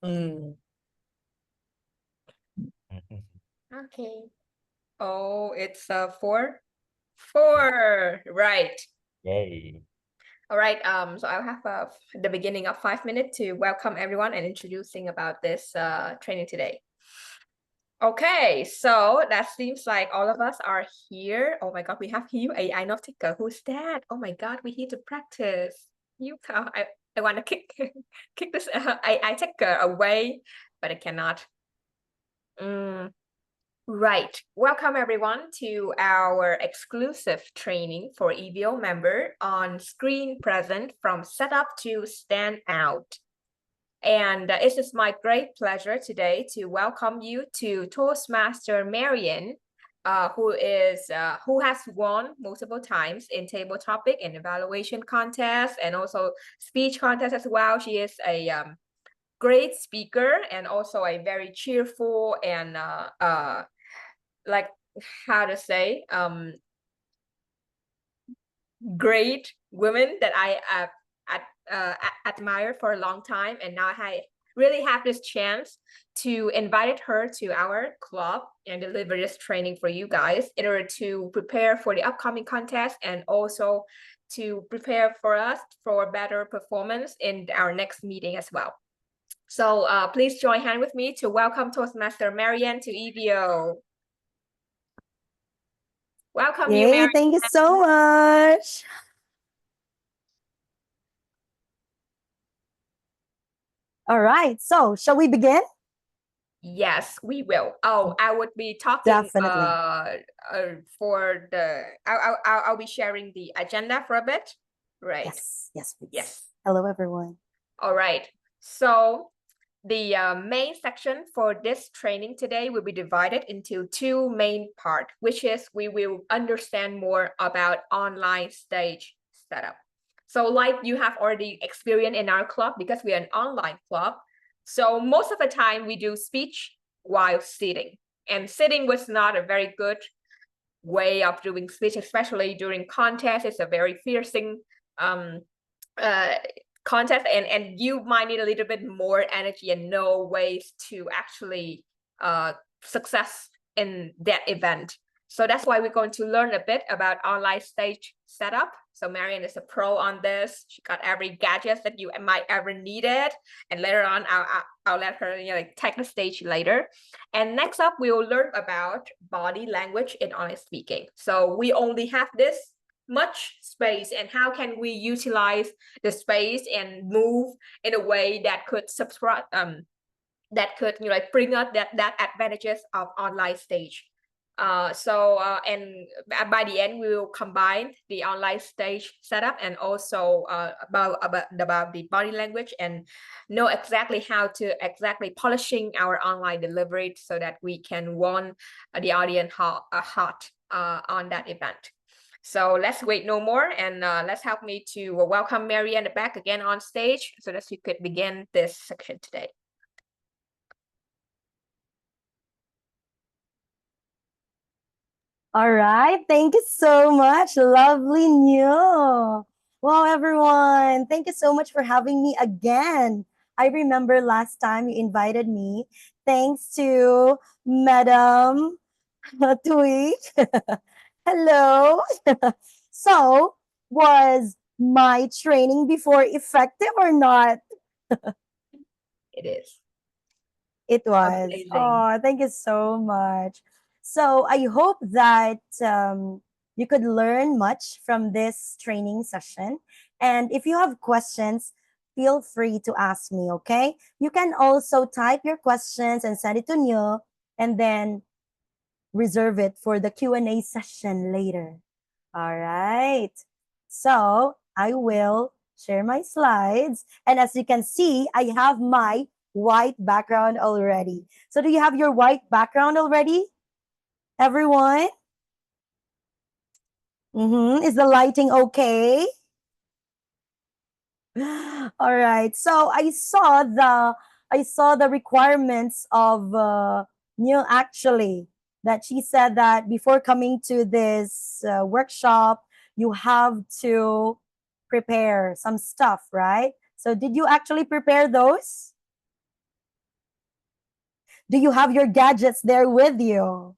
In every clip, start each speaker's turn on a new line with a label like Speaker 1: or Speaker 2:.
Speaker 1: Mm. Okay. Oh, it's 4. 4. Right.
Speaker 2: Yay.
Speaker 1: All right. So I'll have the beginning of 5 minutes to welcome everyone and introducing about this training today. Okay, so that seems like all of us are here. Oh my God, we have you, AI note taker. Who's that? Oh my God, we're here to practice. You, I want to kick kick this AI taker away, but I cannot. Right. Welcome everyone to our exclusive training for EVO member on screen present from setup to stand out. And it is my great pleasure today to welcome you to Toastmaster Merianne, who has won multiple times in table topic and evaluation contest and also speech contest as well. She is a great speaker and also a very cheerful and like how to say great women that I admired for a long time, and now I really have this chance to invite her to our club and deliver this training for you guys in order to prepare for the upcoming contest and also to prepare for us for better performance in our next meeting as well. So please join hand with me to welcome Toastmaster Merianne to EVO. Welcome you,
Speaker 3: Yay,
Speaker 1: Merianne.
Speaker 3: thank you so much. All right, so shall we begin?
Speaker 1: Yes, we will. Oh, I would be talking
Speaker 3: Definitely.
Speaker 1: for the I'll be sharing the agenda for a bit. Right.
Speaker 3: Yes, please.
Speaker 1: Yes.
Speaker 3: Hello, everyone.
Speaker 1: All right. So the main section for this training today will be divided into 2 main parts, which is we will understand more about online stage setup. So like you have already experienced in our club, because we are an online club, so most of the time we do speech while sitting. And sitting was not a very good way of doing speech, especially during contests. It's a very fiercing contest, and you might need a little bit more energy and know ways to actually success in that event. So that's why we're going to learn a bit about online stage setup. So Merianne is a pro on this. She got every gadget that you might ever needed. And later on, I'll let her take the stage later. And next up, we will learn about body language in online speaking. So we only have this much space, and how can we utilize the space and move in a way that could subscribe that could bring out that advantages of online stage. And by the end we will combine the online stage setup and also about the body language and know exactly how to exactly polishing our online delivery so that we can win the audience hot on that event. So let's wait no more, and let's help me to welcome Merianne back again on stage so that she could begin this section today.
Speaker 3: All right, thank you so much. Lovely new. Wow, everyone. Thank you so much for having me again. I remember last time you invited me. Thanks to Madam Tweet. Hello. So, was my training before effective or not?
Speaker 1: It is.
Speaker 3: It was.
Speaker 1: Amazing.
Speaker 3: Oh, thank you so much. So, I hope that you could learn much from this training session. And if you have questions, feel free to ask me, okay? You can also type your questions and send it to Nyo, and then reserve it for the Q&A session later. All right. So I will share my slides. And as you can see, I have my white background already. So do you have your white background already? Everyone? Is the lighting okay? All right. So I saw the requirements of Neil actually, that she said that before coming to this workshop, you have to prepare some stuff, right? So did you actually prepare those? Do you have your gadgets there with you?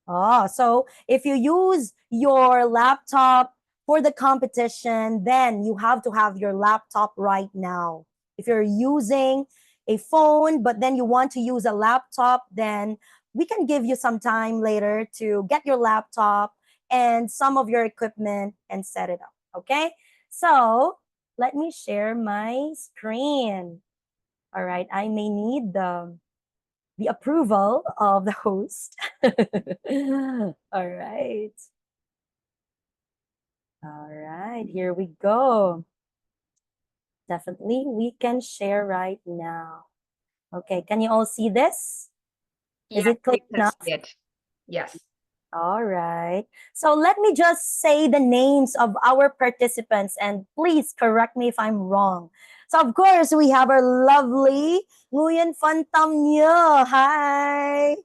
Speaker 3: Oh, so if you use your laptop for the competition, then you have to have your laptop right now. If you're using a phone, but then you want to use a laptop, then we can give you some time later to get your laptop and some of your equipment and set it up. Okay? So let me share my screen. All right, I may need the approval of the host. All right. All right, here we go. Definitely, we can share right now. Okay, can you all see this? Is
Speaker 1: Yeah,
Speaker 3: it clear
Speaker 1: we can
Speaker 3: enough?
Speaker 1: see it. Yes.
Speaker 3: All right. So let me just say the names of our participants and please correct me if I'm wrong. So of course we have our lovely Nguyen Phan Tam Nyo. Hi.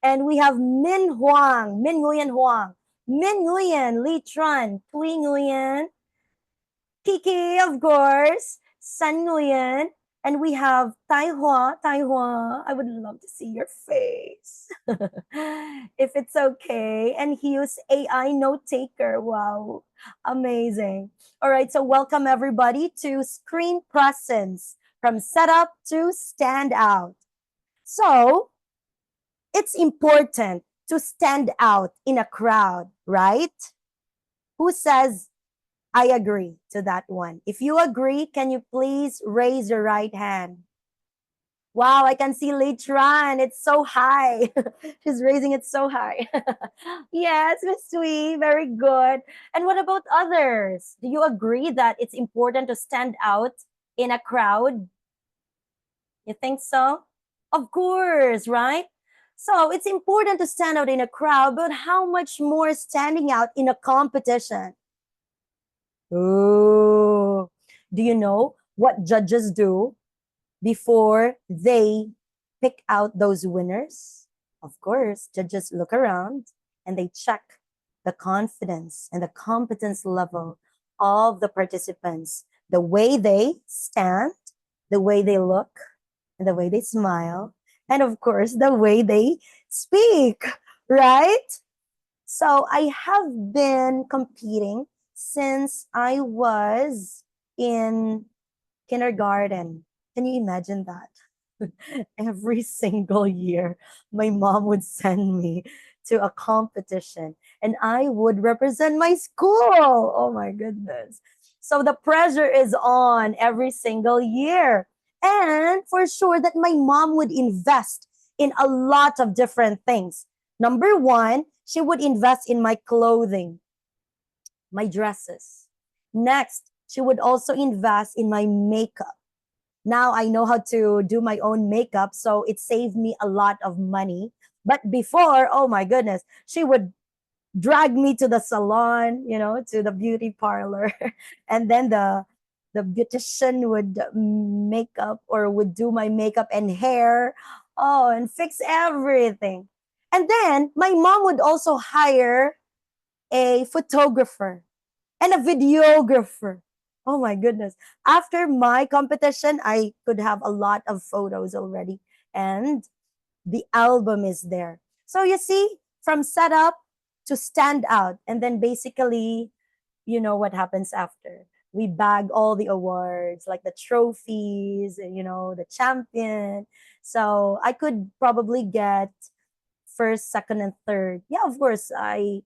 Speaker 3: And we have Min Huang, Min Nguyen Huang, Min Nguyen, Li Tran, Tui Nguyen, Kiki, of course, San Nguyen, and we have Tai Hua, Tai Hua. I would love to see your face. If it's okay. And Hughes AI note taker. Wow. Amazing. All right. So welcome everybody to Screen Presence from setup to stand out. So it's important to stand out in a crowd, right? Who says I agree to that one? If you agree, can you please raise your right hand? Wow, I can see Litran. It's so high. She's raising it so high. Yes, Miss Sui, very good. And what about others? Do you agree that it's important to stand out in a crowd? You think so? Of course, right? So it's important to stand out in a crowd, but how much more standing out in a competition? Oh, do you know what judges do before they pick out those winners? Of course, judges look around and they check the confidence and the competence level of the participants, the way they stand, the way they look, and the way they smile, and of course, the way they speak, right? So I have been competing since I was in kindergarten. Can you imagine that? Every single year, my mom would send me to a competition and I would represent my school. Oh my goodness. So the pressure is on every single year. And for sure that my mom would invest in a lot of different things. Number one, she would invest in my clothing, my dresses. Next, she would also invest in my makeup. Now I know how to do my own makeup, so it saved me a lot of money. But before, oh my goodness, she would drag me to the salon, to the beauty parlor, and then the beautician would make up or would do my makeup and hair, oh, and fix everything. And then my mom would also hire a photographer and a videographer. Oh my goodness. After my competition, I could have a lot of photos already. And the album is there. So you see, from setup to stand out. And then basically, you know what happens after. We bag all the awards, like the trophies, the champion. So I could probably get first, second, and third. Yeah, of course, I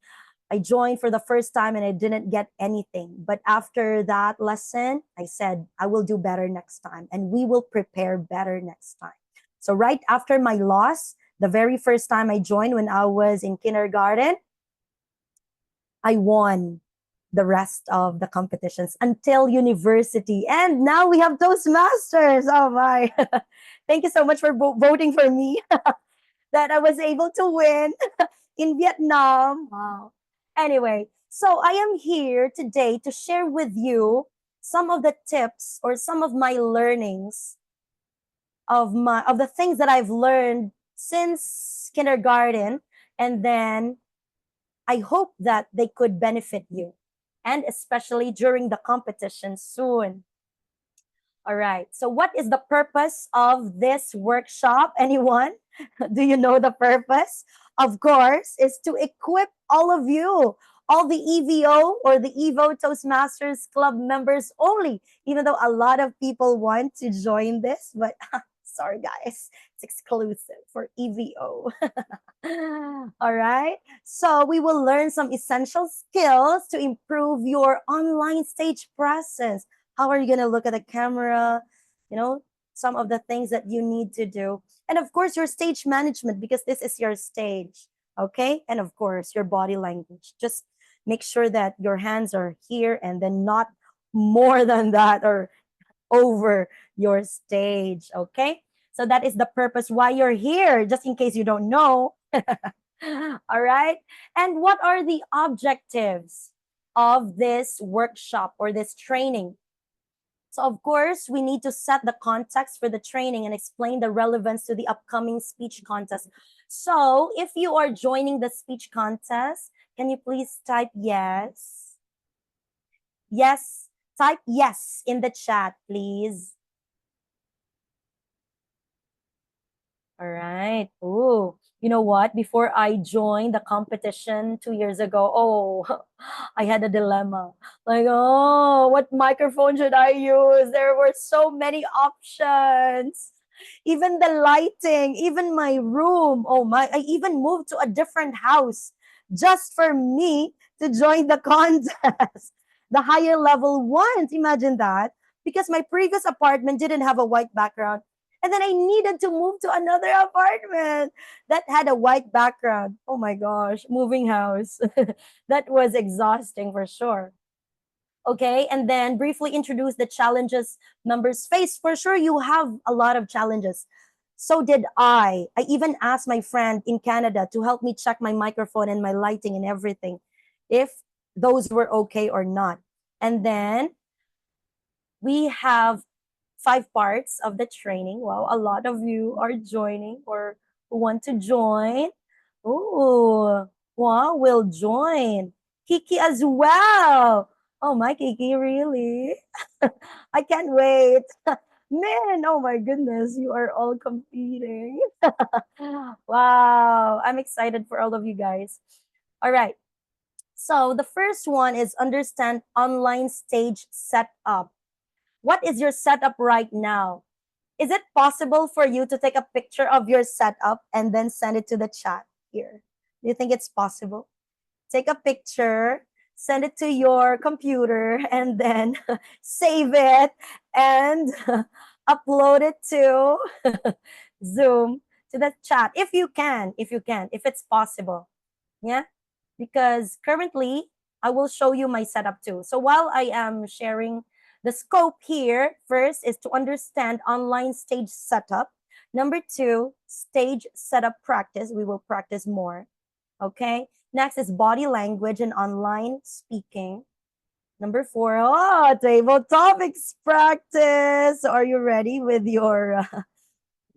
Speaker 3: joined for the first time and I didn't get anything. But after that lesson, I said, I will do better next time and we will prepare better next time. So, right after my loss, the very first time I joined when I was in kindergarten, I won the rest of the competitions until university. And now we have Toastmasters. Oh my. Thank you so much for voting for me that I was able to win in Vietnam. Wow. Anyway, so I am here today to share with you some of the tips or some of my learnings of the things that I've learned since kindergarten, and then I hope that they could benefit you, and especially during the competition soon. All right. So what is the purpose of this workshop? Anyone? Do you know the purpose? Of course, is to equip all of you, all the EVO or the EVO Toastmasters Club members only, even though a lot of people want to join this, but sorry guys, it's exclusive for EVO. All right. So we will learn some essential skills to improve your online stage presence. How are you going to look at the camera? You know, some of the things that you need to do. And of course, your stage management, because this is your stage. Okay. And of course, your body language. Just make sure that your hands are here and then not more than that or over your stage. Okay. So that is the purpose why you're here, just in case you don't know. All right. And what are the objectives of this workshop or this training? So, of course, we need to set the context for the training and explain the relevance to the upcoming speech contest. So, if you are joining the speech contest, can you please type yes? Yes. Type yes in the chat, please. All right. Oh, you know what? Before I joined the competition 2 years ago, oh, I had a dilemma. Like, oh, what microphone should I use? There were so many options. Even the lighting, even my room. Oh my, I even moved to a different house just for me to join the contest. The higher level ones, imagine that. Because my previous apartment didn't have a white background. And then I needed to move to another apartment that had a white background. Oh my gosh, moving house. That was exhausting for sure. Okay, and then briefly introduce the challenges members face. For sure, you have a lot of challenges. So did I. I even asked my friend in Canada to help me check my microphone and my lighting and everything, if those were okay or not. And then we have 5 parts of the training. Wow, a lot of you are joining or who want to join. Oh, wow, will join. Kiki as well. Oh my Kiki, really? I can't wait. Man, oh my goodness, you are all competing. Wow, I'm excited for all of you guys. All right. So the first one is understand online stage setup. What is your setup right now? Is it possible for you to take a picture of your setup and then send it to the chat here? Do you think it's possible? Take a picture, send it to your computer, and then save it and upload it to Zoom to the chat if you can, if it's possible. Yeah, because currently I will show you my setup too. So while I am sharing the scope here, first is to understand online stage setup. Number 2, stage setup practice. We will practice more. Okay. Next is body language and online speaking. Number 4, oh, table topics practice. Are you ready with your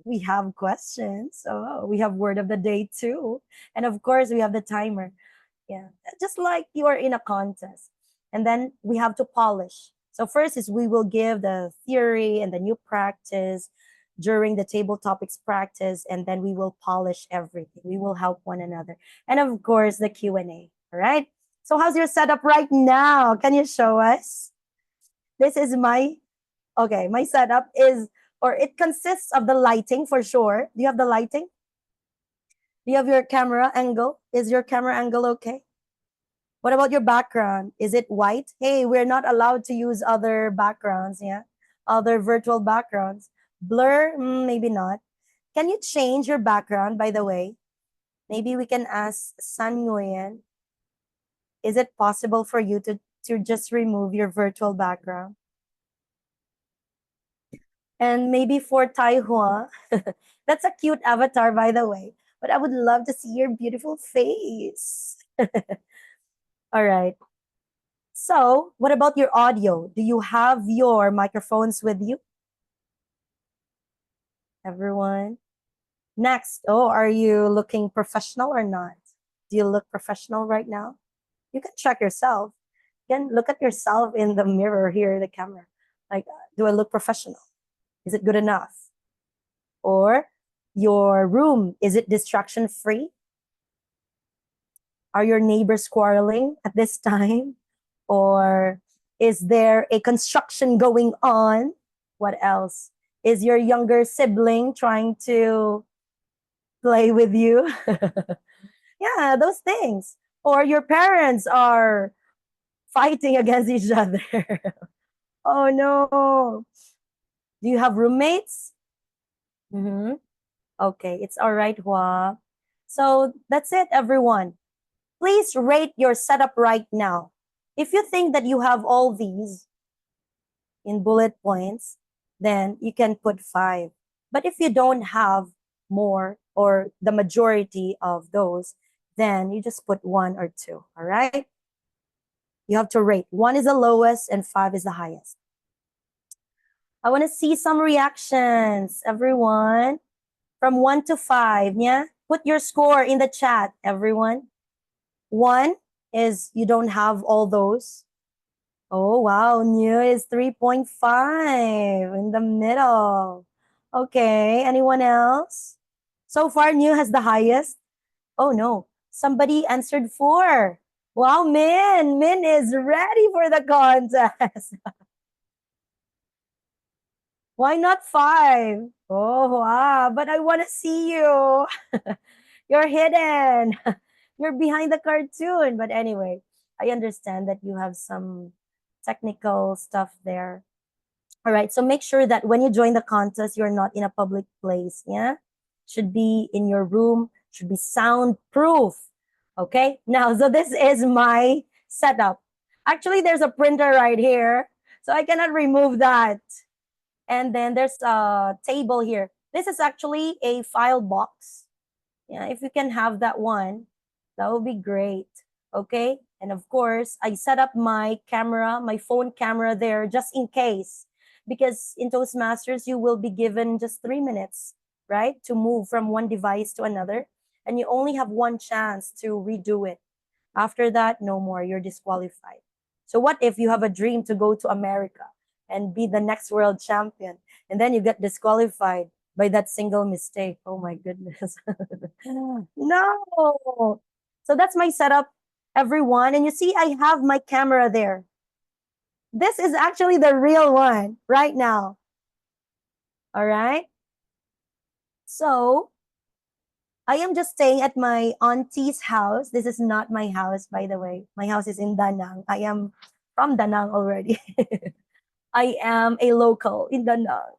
Speaker 3: we have questions. Oh, we have word of the day too. And of course, we have the timer. Yeah, just like you are in a contest. And then we have to polish. So first is we will give the theory and then you practice during the table topics practice, and then we will polish everything. We will help one another. And of course, the Q&A. All right. So how's your setup right now? Can you show us? This is my setup is, or it consists of the lighting for sure. Do you have the lighting? Do you have your camera angle? Is your camera angle okay? What about your background? Is it white? Hey, we're not allowed to use other backgrounds, yeah? Other virtual backgrounds. Blur, maybe not. Can you change your background, by the way? Maybe we can ask San Nguyen. Is it possible for you to just remove your virtual background? And maybe for Tai Hua, that's a cute avatar, by the way. But I would love to see your beautiful face. All right. So, what about your audio? Do you have your microphones with you? Everyone? Next, oh, are you looking professional or not? Do you look professional right now? You can check yourself. You can look at yourself in the mirror here, the camera. Like, do I look professional? Is it good enough? Or your room, is it distraction free? Are your neighbors quarreling at this time? Or is there a construction going on? What else? Is your younger sibling trying to play with you? Yeah, those things. Or your parents are fighting against each other. Oh no. Do you have roommates? Mm-hmm. Okay, it's all right, Hua. So that's it, everyone. Please rate your setup right now. If you think that you have all these in bullet points, then you can put 5. But if you don't have more or the majority of those, then you just put 1 or 2. All right? You have to rate. 1 is the lowest and 5 is the highest. I want to see some reactions, everyone. From 1 to 5, yeah? Put your score in the chat, everyone. 1 is you don't have all those. Oh, wow. New is 3.5 in the middle. Okay. Anyone else? So far, New has the highest. Oh, no. Somebody answered 4. Wow, Min. Min is ready for the contest. Why not 5? Oh, wow. But I want to see you. You're hidden. You're behind the cartoon. But anyway, I understand that you have some technical stuff there. All right. So make sure that when you join the contest, you're not in a public place. Yeah. Should be in your room, should be soundproof. Okay. Now, so this is my setup. Actually, there's a printer right here. So I cannot remove that. And then there's a table here. This is actually a file box. Yeah, if you can have that one, that would be great. Okay. And of course, I set up my camera, my phone camera there just in case. Because in Toastmasters, you will be given just 3 minutes, right? To move from one device to another. And you only have one chance to redo it. After that, no more. You're disqualified. So what if you have a dream to go to America and be the next world champion, and then you get disqualified by that single mistake? Oh my goodness. No. So that's my setup, everyone. And you see, I have my camera there. This is actually the real one right now. All right. So I am just staying at my auntie's house. This is not my house, by the way. My house is in Danang. I am from Danang already. I am a local in Danang.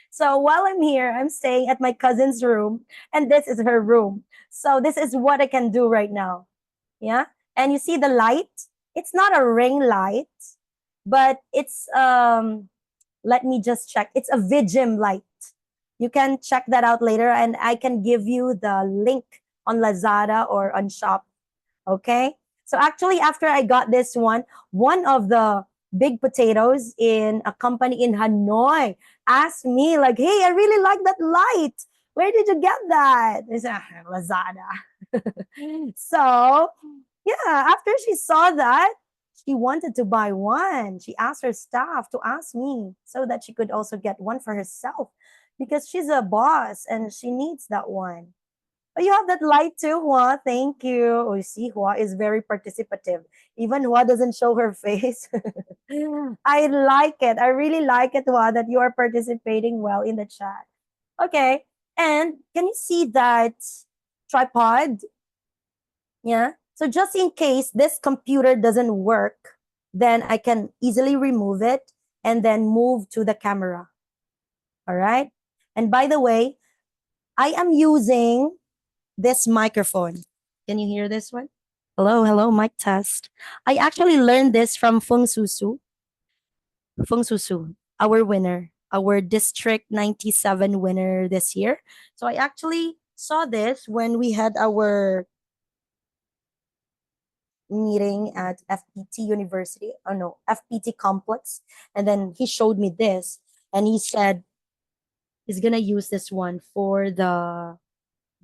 Speaker 3: So while I'm here, I'm staying at my cousin's room, and this is her room. So this is what I can do right now. Yeah. And you see the light? It's not a ring light, but it's let me just check. It's a Vigim light. You can check that out later, and I can give you the link on Lazada or on Shop. Okay. So actually, after I got this one of the big potatoes in a company in Hanoi asked me like, hey, I really like that light. Where did you get that? I said, Lazada. So yeah, after she saw that, she wanted to buy one. She asked her staff to ask me so that she could also get one for herself because she's a boss and she needs that one. Oh, you have that light too, Hua. Thank you. Oh, you see, Hua is very participative. Even Hua doesn't show her face. I like it. I really like it, Hua, that you are participating well in the chat. Okay. And can you see that tripod? Yeah. So just in case this computer doesn't work, then I can easily remove it and then move to the camera. All right. And by the way, I am using this microphone. Can you hear this one? Hello, hello, mic test. I actually learned this from Feng Susu. Feng Susu, our winner, our District 97 winner this year. So I actually saw this when we had our meeting at FPT University, oh no, FPT complex. And then he showed me this and he said he's gonna use this one for the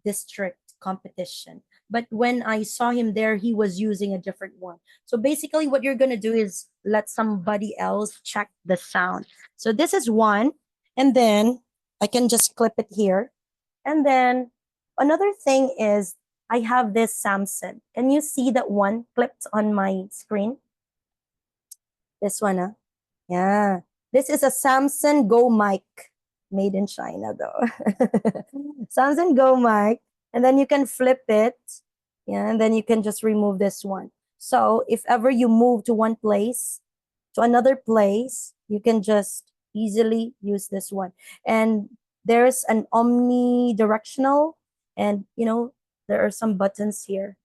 Speaker 3: district competition. But when I saw him there, he was using a different one. So basically what you're gonna do is let somebody else check the sound. So this is one, and then I can just clip it here. And then another thing is I have this Samsung. Can you see that one clipped on my screen? This one, huh? Yeah. This is a Samsung Go mic, made in China though. Samsung Go mic. And then you can flip it. Yeah, and then you can just remove this one. So if ever you move to one place, to another place, you can just easily use this one. And there's an omnidirectional, and there are some buttons here.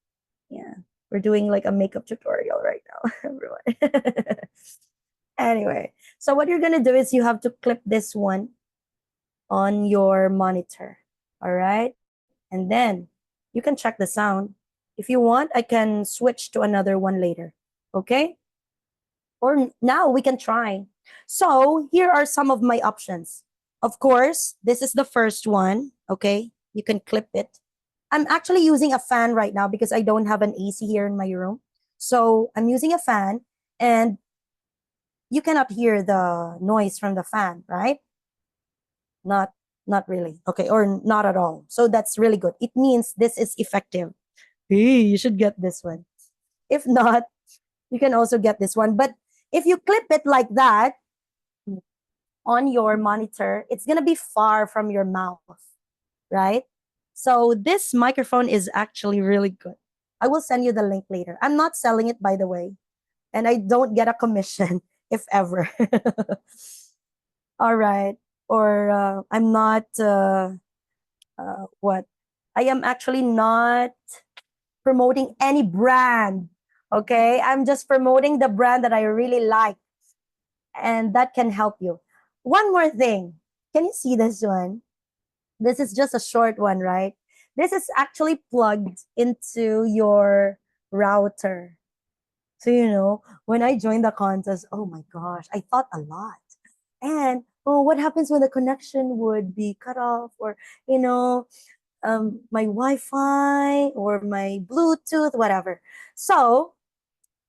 Speaker 3: Yeah, we're doing like a makeup tutorial right now, everyone. Anyway, so what you're gonna do is you have to clip this one on your monitor. All right, and then you can check the sound. If you want, I can switch to another one later. Okay, or now we can try. So here are some of my options. Of course, this is the first one. Okay, you can clip it. I'm actually using a fan right now because I don't have an AC here in my room. So I'm using a fan, and you cannot hear the noise from the fan, right? Not really. Okay, or not at all. So that's really good. It means this is effective. Hey, you should get this one. If not, you can also get this one. But if you clip it like that on your monitor, it's gonna be far from your mouth, right? So this microphone is actually really good. I will send you the link later. I'm not selling it, by the way, and I don't get a commission if ever. All right. Or I'm not, what? I am actually not promoting any brand. Okay. I'm just promoting the brand that I really like, and that can help you. One more thing. Can you see this one? This is just a short one, right? This is actually plugged into your router. So, when I joined the contest, oh my gosh, I thought a lot. And, oh, what happens when the connection would be cut off, or, my Wi Fi or my Bluetooth, whatever. So,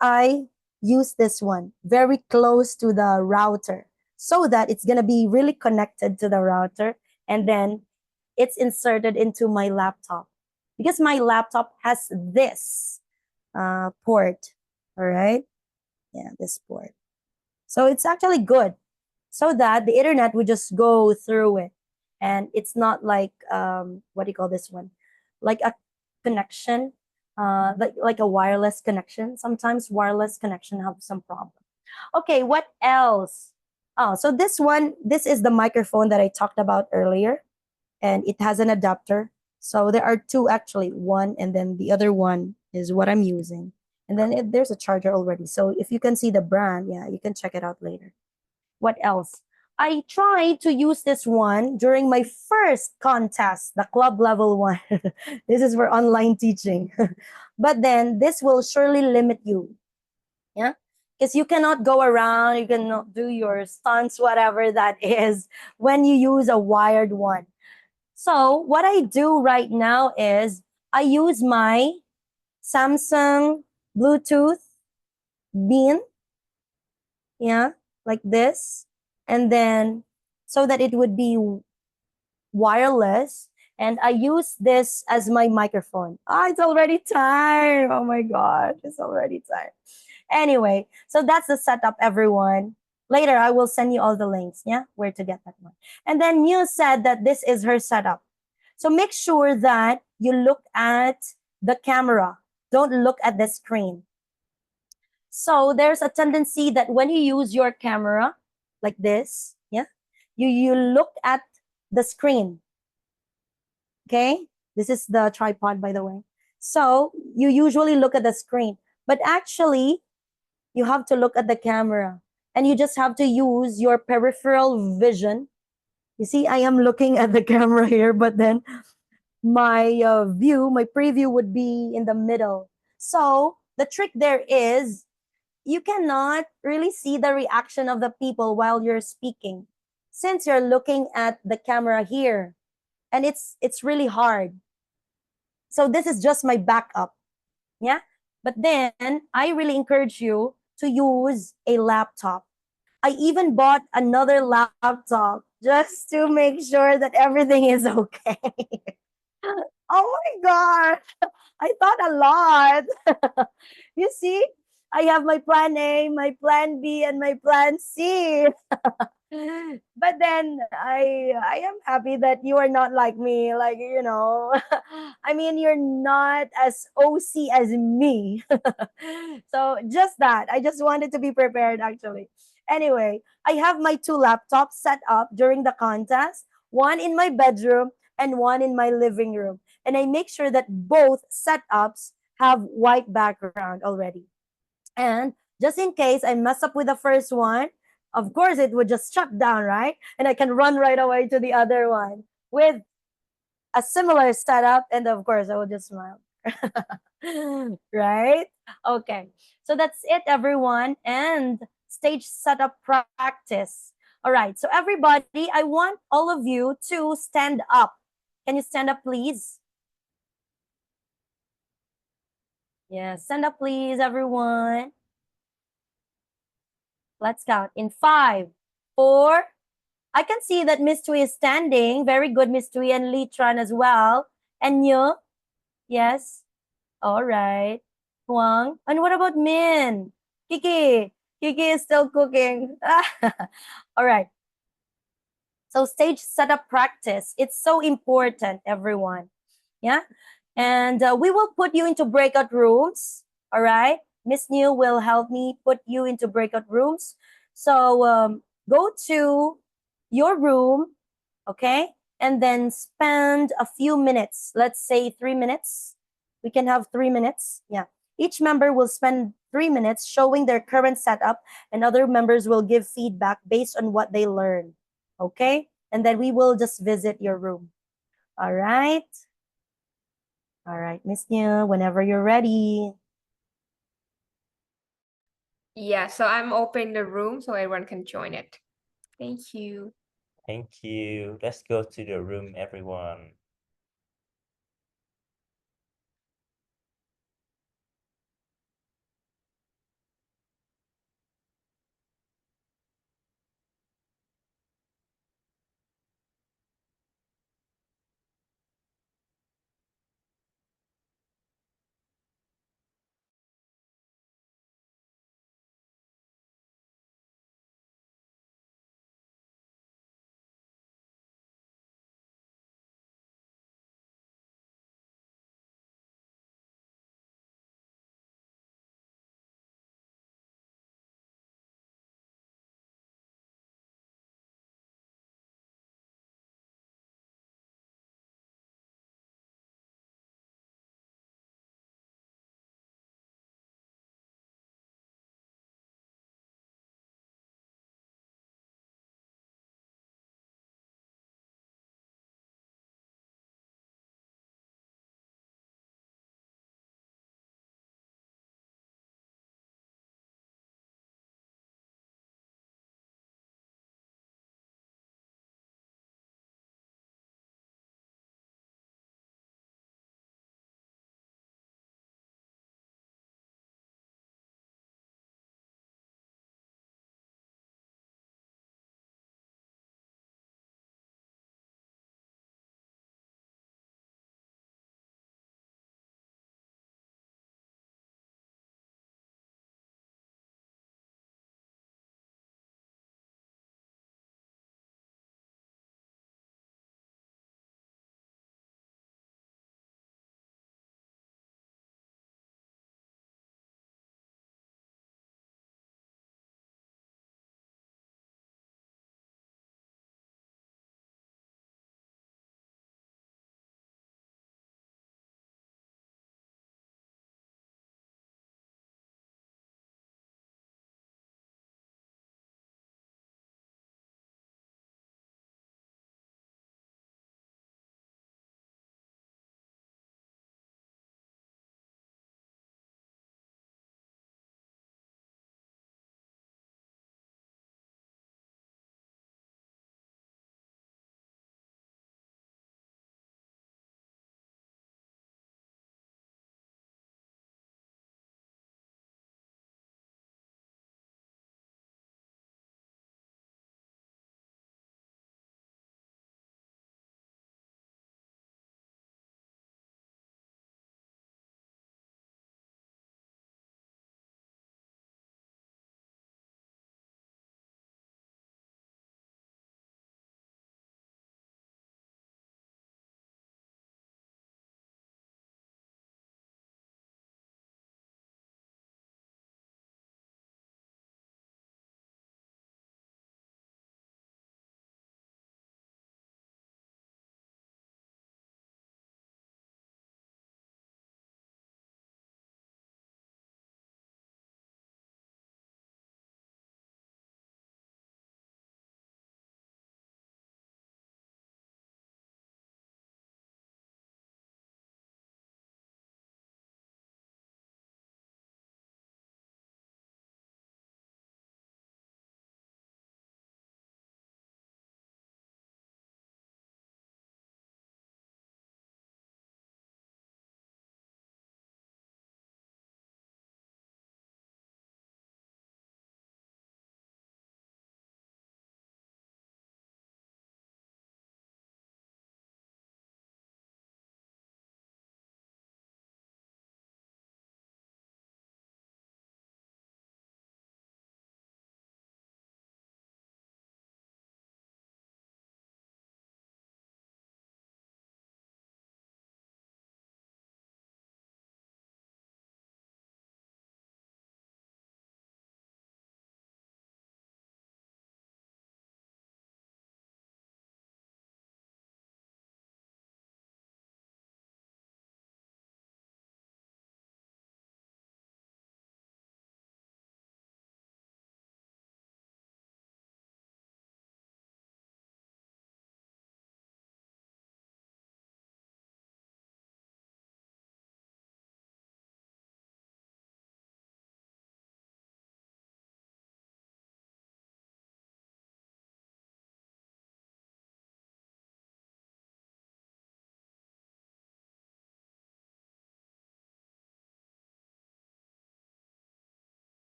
Speaker 3: I use this one very close to the router so that it's going to be really connected to the router. And then it's inserted into my laptop because my laptop has this port. All right. Yeah, this port. So it's actually good so that the internet would just go through it. And it's not like, what do you call this one? Like a connection, like a wireless connection. Sometimes wireless connection have some problem. Okay, what else? Oh, so this is the microphone that I talked about earlier, and it has an adapter. So there are two actually, one, and then the other one is what I'm using. And then there's a charger already. So if you can see the brand, yeah, you can check it out later. What else? I tried to use this one during my first contest, the club level one. This is for online teaching. But then this will surely limit you. Yeah. Because you cannot go around, you cannot do your stunts, whatever that is, when you use a wired one. So what I do right now is I use my Samsung Bluetooth bean, yeah, like this, and then so that it would be wireless, and I use this as my microphone. It's already time. Oh my gosh, it's already time. Anyway, so that's the setup, everyone. Later, I will send you all the links, yeah, where to get that one. And then Neil said that this is her setup. So make sure that you look at the camera. Don't look at the screen. So there's a tendency that when you use your camera like this, yeah, you look at the screen. Okay? This is the tripod, by the way. So you usually look at the screen, but actually you have to look at the camera, and you just have to use your peripheral vision. You see, I am looking at the camera here, but then my my preview would be in the middle. So the trick there is you cannot really see the reaction of the people while you're speaking, since you're looking at the camera here, and it's really hard. So this is just my backup. Yeah. But then I really encourage you to use a laptop. I even bought another laptop just to make sure that everything is okay. Oh my gosh, I thought a lot. You see, I have my plan A, my plan B, and my plan C. But then I am happy that you are not like me. Like, I mean, you're not as OC as me. So just that. I just wanted to be prepared actually. Anyway, I have my two laptops set up during the contest, one in my bedroom and one in my living room. And I make sure that both setups have white background already. And just in case I mess up with the first one, of course it would just shut down, right? And I can run right away to the other one with a similar setup. And of course, I will just smile. Right? Okay. So that's it, everyone. And stage setup practice. All right. So, everybody, I want all of you to stand up. Can you stand up, please? Yeah, stand up, please, everyone. Let's count in five, four. I can see that Miss Tui is standing. Very good, Miss Tui, and Litran as well. And you? Yes. All right. Huang. And what about Min? Kiki. Kiki is still cooking. All right. So stage setup practice. It's so important, everyone. Yeah. And we will put you into breakout rooms. All right. Miss New will help me put you into breakout rooms. So go to your room, okay? And then spend a few minutes, let's say 3 minutes. We can have 3 minutes. Yeah. Each member will spend 3 minutes showing their current setup, and other members will give feedback based on what they learn. Okay? And then we will just visit your room. All right? All right, Miss New, whenever you're ready.
Speaker 1: Yeah, so I'm opening the room so everyone can join it. Thank you.
Speaker 2: Thank you. Let's go to the room, everyone.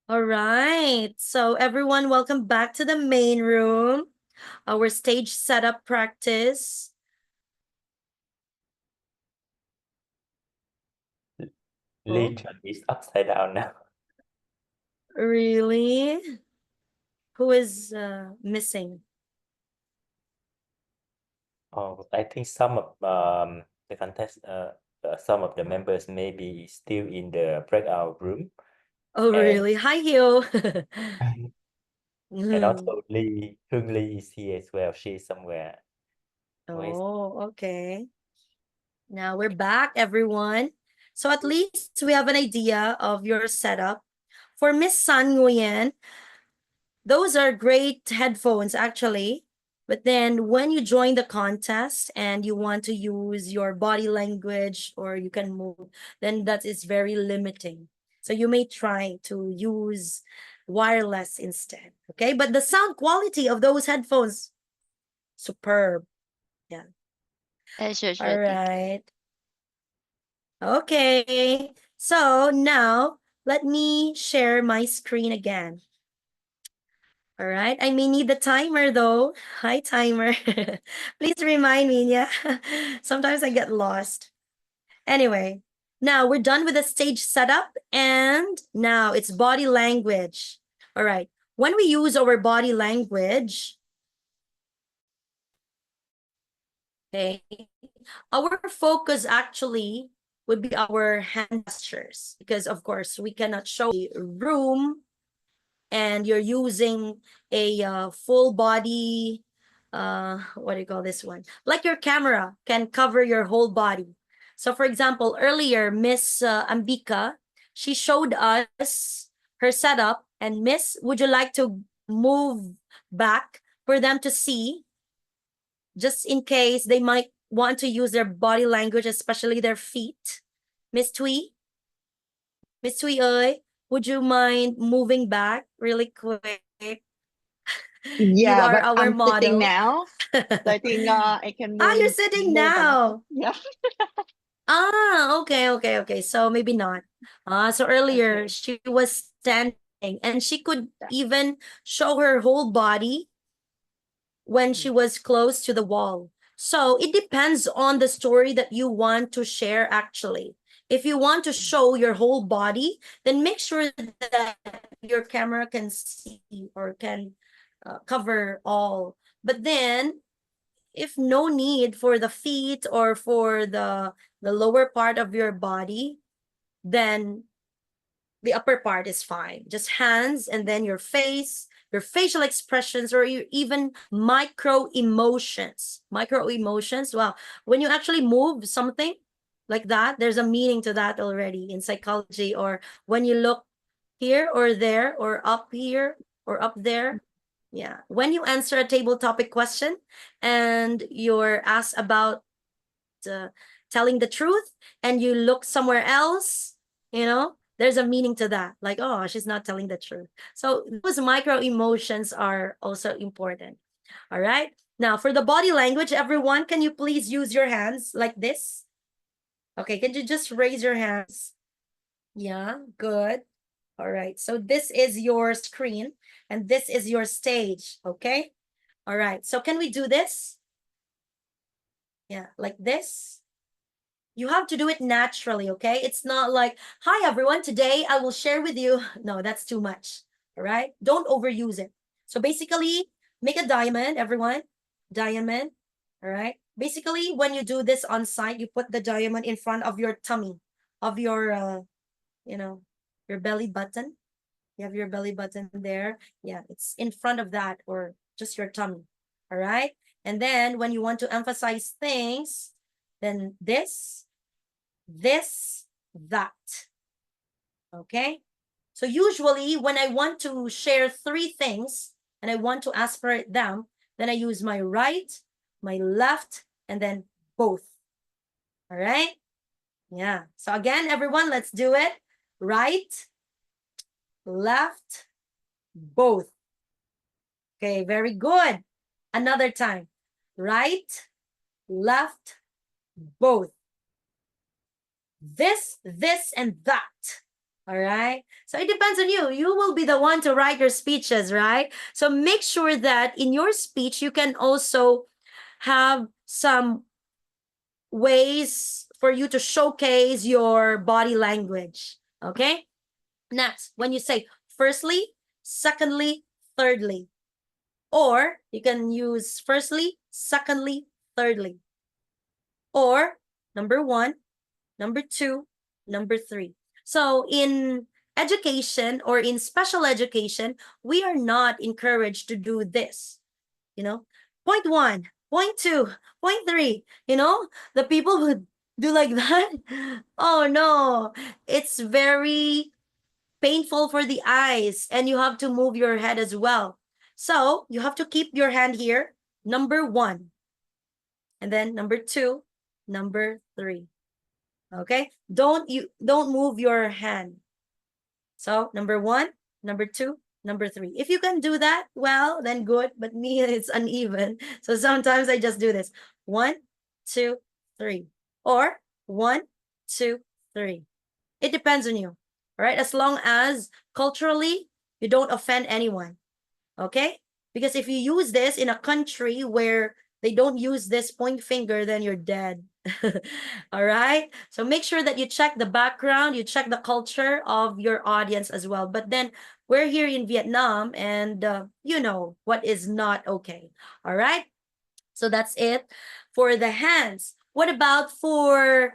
Speaker 3: All right. So everyone, welcome back to the main room. Our stage setup practice.
Speaker 2: Literally, it's upside down now.
Speaker 3: Really? Who is missing?
Speaker 2: Oh, I think some of the some of the members may be still in the breakout room,
Speaker 3: Oh,
Speaker 2: and
Speaker 3: really? Hi, Hyo.
Speaker 2: and also Hung Lee is here as well. She's somewhere.
Speaker 3: Oh, okay. Now we're back, everyone. So at least we have an idea of your setup. For Miss San Nguyen, those are great headphones, actually. But then when you join the contest and you want to use your body language or you can move, then that is very limiting. So you may try to use wireless instead. Okay. But the sound quality of those headphones, superb. Yeah.
Speaker 4: Sure,
Speaker 3: All
Speaker 4: sure. Thank you.
Speaker 3: right. Okay. So now let me share my screen again. All right. I may need the timer though. Hi, timer. Please remind me. Yeah. Sometimes I get lost. Anyway, now we're done with the stage setup and now it's body language. All right. When we use our body language, okay, our focus actually would be our hand gestures because of course we cannot show the room and you're using a full body what do you call this one, like your camera can cover your whole body. So for example, earlier Miss Ambika, she showed us her setup, and Miss, would you like to move back for them to see, just in case they might want to use their body language, especially their feet? Miss Twee, Miss Twee ơi, would you mind moving back really quick? You
Speaker 4: Yeah,
Speaker 3: are
Speaker 4: but
Speaker 3: our
Speaker 4: I'm sitting
Speaker 3: model.
Speaker 4: now, so I think I can
Speaker 3: You're
Speaker 4: move
Speaker 3: sitting
Speaker 4: back.
Speaker 3: now.
Speaker 4: Yeah.
Speaker 3: Okay. So maybe not. So earlier
Speaker 4: Okay.
Speaker 3: she was standing and she could even show her whole body when she was close to the wall. So it depends on the story that you want to share, actually. If you want to show your whole body, then make sure that your camera can see or can cover all. But then, if no need for the feet or for the lower part of your body, then the upper part is fine. Just hands and then your face, your facial expressions, or even micro emotions. Micro emotions. Wow. When you actually move something like that, there's a meaning to that already in psychology. Or when you look here or there or up here or up there. Yeah. When you answer a table topic question and you're asked about telling the truth and you look somewhere else, there's a meaning to that. Like, oh, she's not telling the truth. So those micro emotions are also important. All right. Now, for the body language, everyone, can you please use your hands like this? Okay. Can you just raise your hands? Yeah. Good. All right. So this is your screen and this is your stage. Okay. All right. So can we do this? Yeah. Like this. You have to do it naturally, okay? It's not like, hi, everyone, today I will share with you. No, that's too much, all right? Don't overuse it. So basically, make a diamond, everyone. Diamond, all right? Basically, when you do this on site, you put the diamond in front of your tummy, of your, your belly button. You have your belly button there. Yeah, it's in front of that or just your tummy, all right? And then when you want to emphasize things, then this, that. Okay? So usually when I want to share 3 things and I want to aspirate them, then I use my right, my left, and then both. All right? Yeah. So again, everyone, let's do it. Right, left, both. Okay, very good. Another time. Right, left, both. This, and that. All right. So it depends on you. You will be the one to write your speeches, right? So make sure that in your speech, you can also have some ways for you to showcase your body language. Okay. Next, when you say firstly, secondly, thirdly, or you can use firstly, secondly, thirdly, or number one, number two, number three. So in education or in special education, we are not encouraged to do this, you know, point one, point two, point three, you know, the people who do like that, oh no, it's very painful for the eyes and you have to move your head as well. So you have to keep your hand here, number one, and then number two, number three. Okay, don't move your hand. So number one, number two, number three. If you can do that, well, then good. But me, it's uneven. So sometimes I just do this. 1, 2, 3. Or 1, 2, 3. It depends on you. All right. As long as culturally you don't offend anyone. Okay. Because if you use this in a country where they don't use this point finger, then you're dead. All right. So make sure that you check the background, you check the culture of your audience as well. But then we're here in Vietnam and you know what is not okay. All right. So that's it for the hands. What about for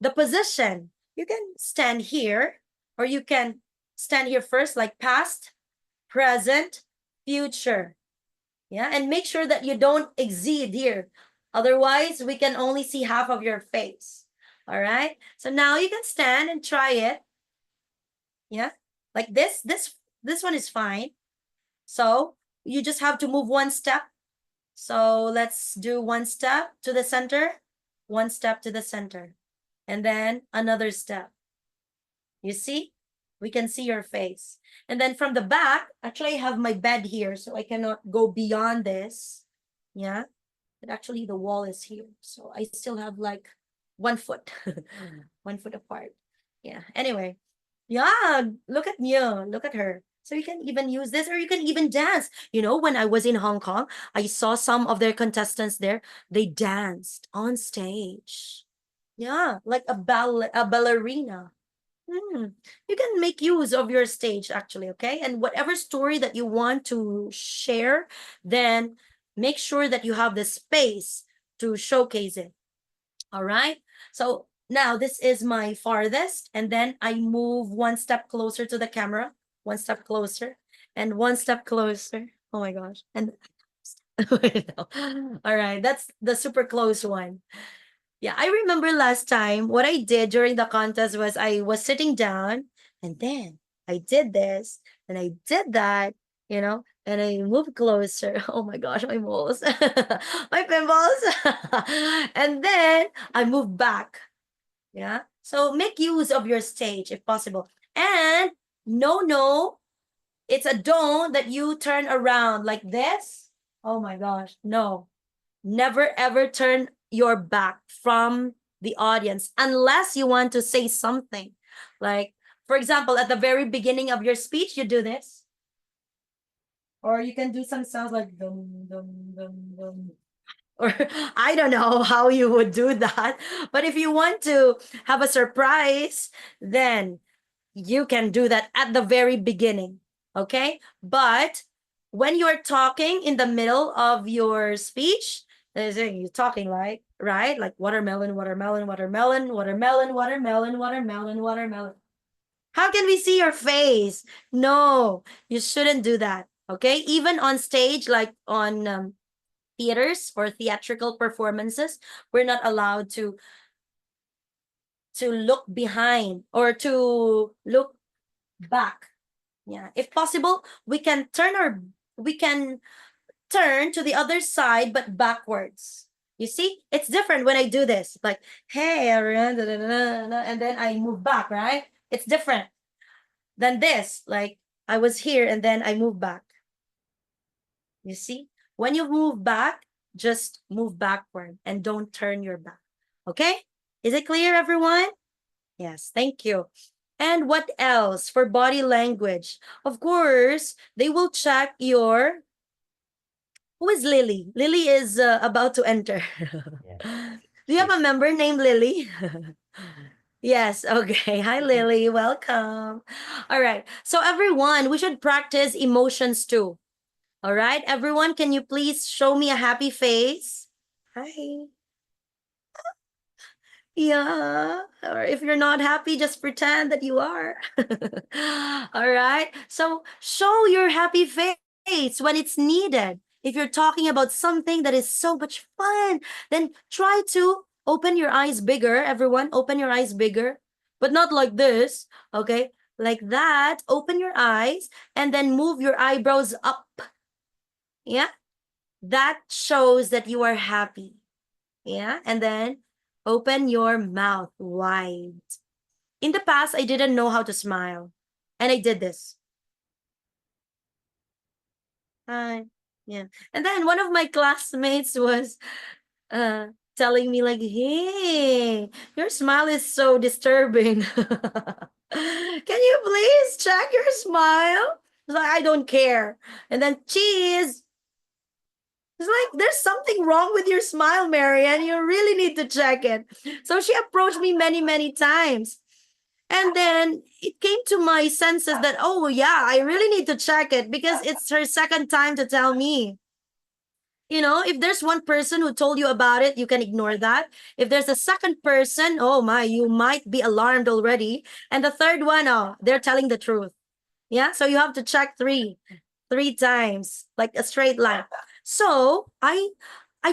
Speaker 3: the position? You can stand here or you can stand here first, like past, present, future. Yeah, and make sure that you don't exceed here. Otherwise, we can only see half of your face. All right. So now you can stand and try it. Yeah, like this. This one is fine. So you just have to move one step. So let's do one step to the center, one step to the center, and then another step. You see? We can see your face. And then from the back, actually I have my bed here, so I cannot go beyond this. Yeah. But actually the wall is here. So I still have like 1 foot, 1 foot apart. Yeah. Anyway. Yeah. Look at you. Look at her. So you can even use this or you can even dance. You know, when I was in Hong Kong, I saw some of their contestants there. They danced on stage. Yeah. Like a ballerina. You can make use of your stage actually, okay? And whatever story that you want to share, then make sure that you have the space to showcase it. All right? So now this is my farthest, and then I move 1 step closer to the camera, 1 step closer, and 1 step closer. Oh my gosh. And all right, that's the super close one. Yeah, I remember last time what I did during the contest was I was sitting down and then I did this and I did that, you know, and I moved closer. Oh my gosh, my moles, my pimples. And then I moved back. Yeah. So make use of your stage if possible. And no, it's a don't that you turn around like this. Oh my gosh, no. Never ever turn your back from the audience unless you want to say something. Like, for example, at the very beginning of your speech, you do this. Or you can do some sounds like dum, dum, dum, dum. Or I don't know how you would do that. But if you want to have a surprise, then you can do that at the very beginning. Okay? But when you're talking in the middle of your speech, you're talking like, right? Like watermelon, watermelon, watermelon, watermelon, watermelon, watermelon, watermelon. How can we see your face? No, you shouldn't do that. Okay? Even on stage, like on theaters or theatrical performances, we're not allowed to look behind or to look back. Yeah, if possible, we can turn to the other side but backwards. You see, it's different when I do this, like, hey, and then I move back, right? It's different than this, like I was here and then I move back. You see, when you move back, just move backward and don't turn your back. Okay, is it clear, everyone? Yes, thank you. And what else for body language? Of course, they will check your. Who is Lily? Lily is about to enter. Do you have a
Speaker 2: She's-
Speaker 3: member named Lily? Yes, okay. Hi, Lily. Welcome. All right. So, everyone, we should practice emotions too. All right. Everyone, can you please show me a happy face? Hi. Yeah. Or if you're not happy, just pretend that you are. All right. So show your happy face when it's needed. If you're talking about something that is so much fun, then try to open your eyes bigger. Everyone, open your eyes bigger, but not like this. Okay. Like that. Open your eyes and then move your eyebrows up. Yeah. That shows that you are happy. Yeah. And then open your mouth wide. In the past, I didn't know how to smile. And I did this. Hi. Yeah. And then one of my classmates was uh telling me like, hey, your smile is so disturbing. Can you please check your smile? I was like, I don't care. And then cheese. It's like, there's something wrong with your smile, Merianne. You really need to check it. So she approached me many, many times. And then it came to my senses that, oh, yeah, I really need to check it because it's her second time to tell me. You know, if there's one person who told you about it, you can ignore that. If there's a second person, oh my, you might be alarmed already. And the third one, oh, they're telling the truth. Yeah. So you have to check three times, like a straight line. So I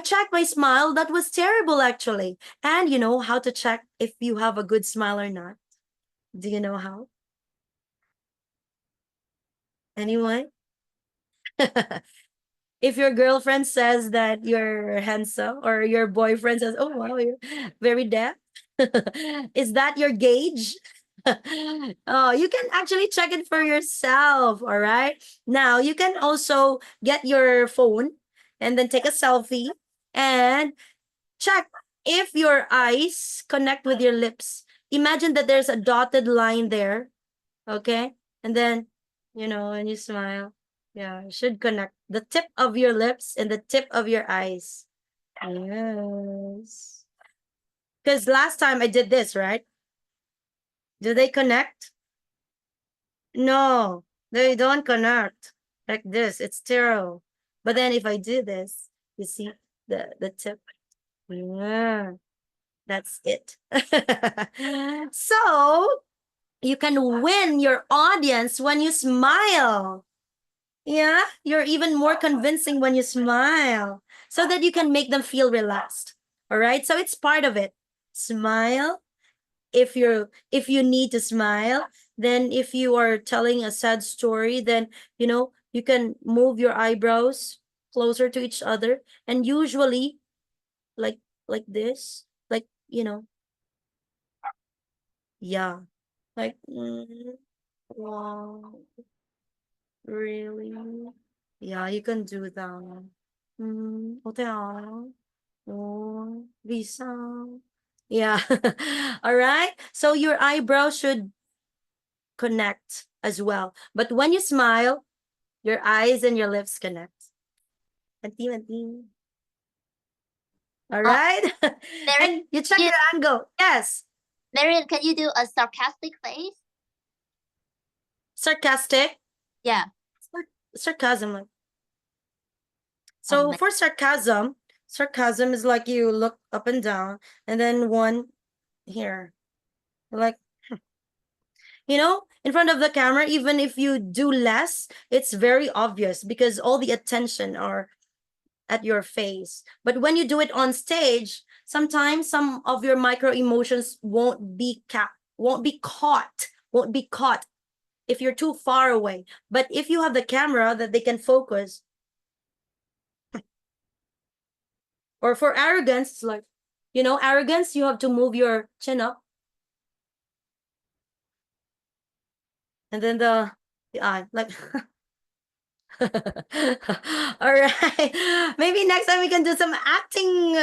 Speaker 3: checked my smile. That was terrible, actually. And you know how to check if you have a good smile or not? Do you know how? Anyone? If your girlfriend says that you're handsome or your boyfriend says, oh, wow, you're very deaf, is that your gauge? Oh, you can actually check it for yourself. All right. Now, you can also get your phone and then take a selfie and check if your eyes connect with your lips. Imagine that there's a dotted line there. Okay. And then, you know, when you smile, yeah, you should connect the tip of your lips and the tip of your eyes. Yes. Because last time I did this, right? Do they connect? No, they don't connect like this. It's sterile. But then if I do this, you see the tip. Yeah, that's it. So you can win your audience when you smile. Yeah, you're even more convincing when you smile so that you can make them feel relaxed. All right? So it's part of it. Smile if you need to smile, then if you are telling a sad story, then you know, you can move your eyebrows closer to each other and usually like like this, like, you know, yeah. Like wow. Really? Yeah, you can do that. 어때요? Visa. Yeah. All right. So your eyebrow should connect as well. But when you smile, your eyes and your lips connect. Anti. All right. And you check your angle. Yes.
Speaker 5: Merianne, can you do a sarcastic face?
Speaker 3: Sarcastic.
Speaker 5: Yeah.
Speaker 3: Sarcasm. So for sarcasm is like you look up and down and then one here. Like, you know, in front of the camera, even if you do less, it's very obvious because all the attention are at your face. But when you do it on stage, sometimes some of your micro emotions won't be caught if you're too far away. But if you have the camera that they can focus, or for arrogance, it's like, you know, arrogance, you have to move your chin up. And then the eye, like, all right. Maybe next time we can do some acting,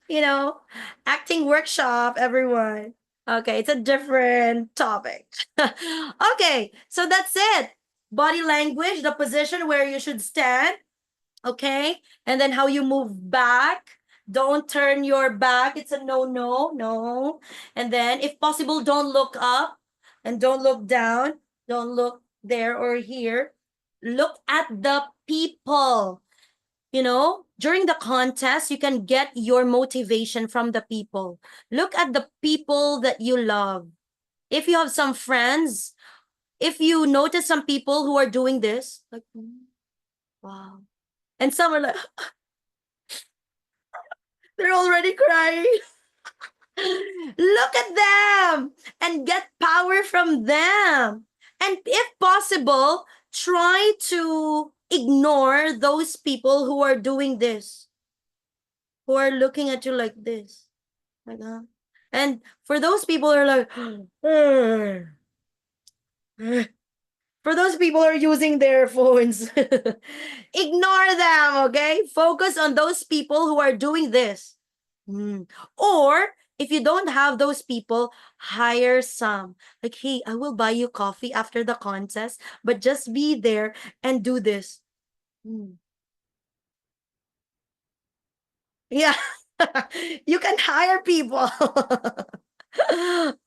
Speaker 3: you know, acting workshop, everyone. Okay, it's a different topic. Okay, so that's it. Body language, the position where you should stand. Okay, and then how you move back. Don't turn your back. It's a no. And then, if possible, don't look up and don't look down. Don't look there or here. Look at the people. You know, during the contest, you can get your motivation from the people. Look at the people that you love. If you have some friends, if you notice some people who are doing this, like, wow. And some are like, they're already crying. Look at them and get power from them. And if possible, try to ignore those people who are doing this, who are looking at you like this. Like, and for those people who are like, for those people who are using their phones, ignore them, okay? Focus on those people who are doing this. Or if you don't have those people, hire some. Like, hey, I will buy you coffee after the contest, but just be there and do this. Yeah, you can hire people.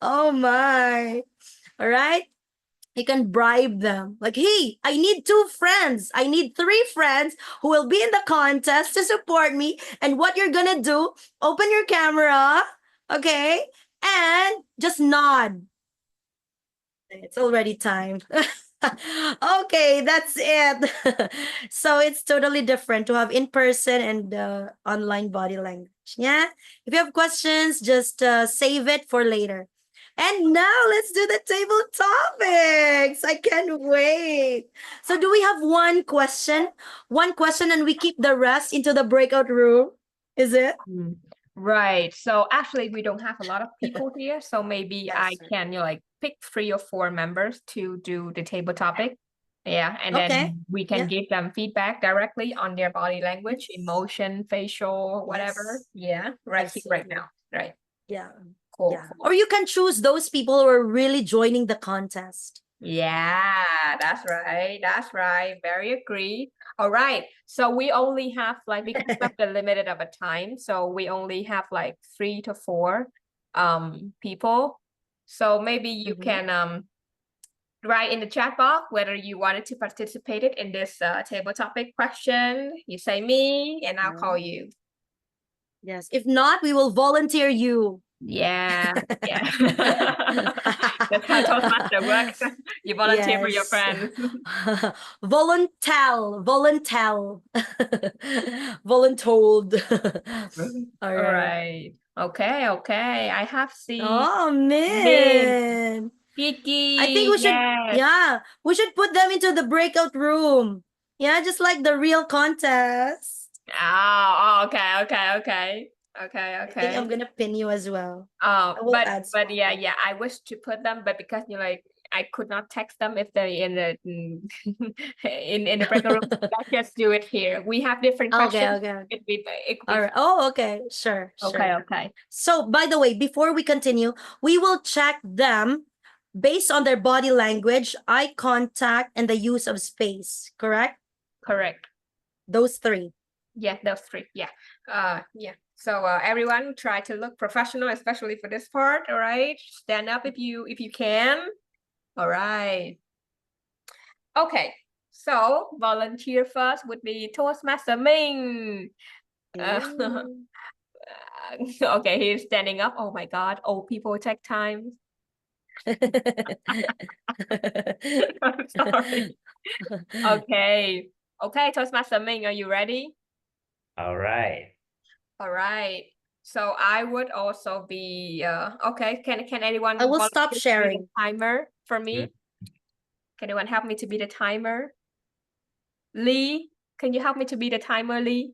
Speaker 3: Oh my. All right. You can bribe them. Like, hey, I need 2 friends. I need 3 friends who will be in the contest to support me. And what you're going to do, open your camera, okay? And just nod. It's already time. Okay, that's it. So it's totally different to have in person and online body language. Yeah. If you have questions, just save it for later. And now let's do the table topics. I can't wait. So do we have one question? One question and we keep the rest into the breakout room? Is it?
Speaker 1: Right. So actually, we don't have a lot of people here. So maybe
Speaker 3: Yes,
Speaker 1: I
Speaker 3: sir.
Speaker 1: can, like pick 3 or 4 members to do the table topic. Yeah. And
Speaker 3: Okay.
Speaker 1: then we can
Speaker 3: Yeah.
Speaker 1: give them feedback directly on their body language, emotion, facial, whatever.
Speaker 3: Yes.
Speaker 1: Yeah. Right here, right
Speaker 3: Absolutely.
Speaker 1: now. Right.
Speaker 3: Yeah.
Speaker 1: Cool.
Speaker 3: Yeah. Or you can choose those people who are really joining the contest.
Speaker 1: Yeah, that's right. That's right. Very agree. All right. So we only have like because of the limited of a time, so we only have like 3 to 4 people. So maybe you can write in the chat box whether you wanted to participate it in this table topic question. You say me and I'll call you.
Speaker 3: Yes. If not, we will volunteer you.
Speaker 1: Yeah. Yeah. That's how Toastmaster works. You volunteer for your
Speaker 3: Yes.
Speaker 1: friends.
Speaker 3: Voluntel. Voluntold. All
Speaker 1: All
Speaker 3: right.
Speaker 1: right. Okay, okay. I have seen
Speaker 3: Oh
Speaker 1: Min,
Speaker 3: man.
Speaker 1: Kiki.
Speaker 3: I think we should,
Speaker 1: Yes.
Speaker 3: yeah, we should put them into the breakout room. Yeah, just like the real contest.
Speaker 1: Oh, okay, okay, okay. Okay,
Speaker 3: I think I'm
Speaker 1: okay.
Speaker 3: gonna pin you as well. I will add
Speaker 1: But yeah,
Speaker 3: spotlight.
Speaker 1: yeah, I wish to put them, but because you like I could not text them if they're in the in the breakout room. Let's just do it here. We have different
Speaker 3: Okay,
Speaker 1: questions.
Speaker 3: okay.
Speaker 1: It could be
Speaker 3: All right. Oh, okay. Sure,
Speaker 1: okay,
Speaker 3: sure.
Speaker 1: okay.
Speaker 3: So, by the way, before we continue, we will check them based on their body language, eye contact, and the use of space. Correct?
Speaker 1: Correct.
Speaker 3: Those 3.
Speaker 1: Yeah, those 3. Yeah. Yeah. So everyone try to look professional, especially for this part. All right. Stand up if you can. All right. Okay. So volunteer first would be Toastmaster Ming. Okay, he's standing up. Oh my God. Old people take time. I'm sorry. Okay. Okay, Toastmaster Ming, are you ready?
Speaker 2: All right.
Speaker 1: All right. So I would also be okay. Can anyone
Speaker 3: I will stop
Speaker 1: volunteer to be the
Speaker 3: sharing.
Speaker 1: timer for me? Can anyone help me to be the timer? Lee, can you help me to be the timer, Lee?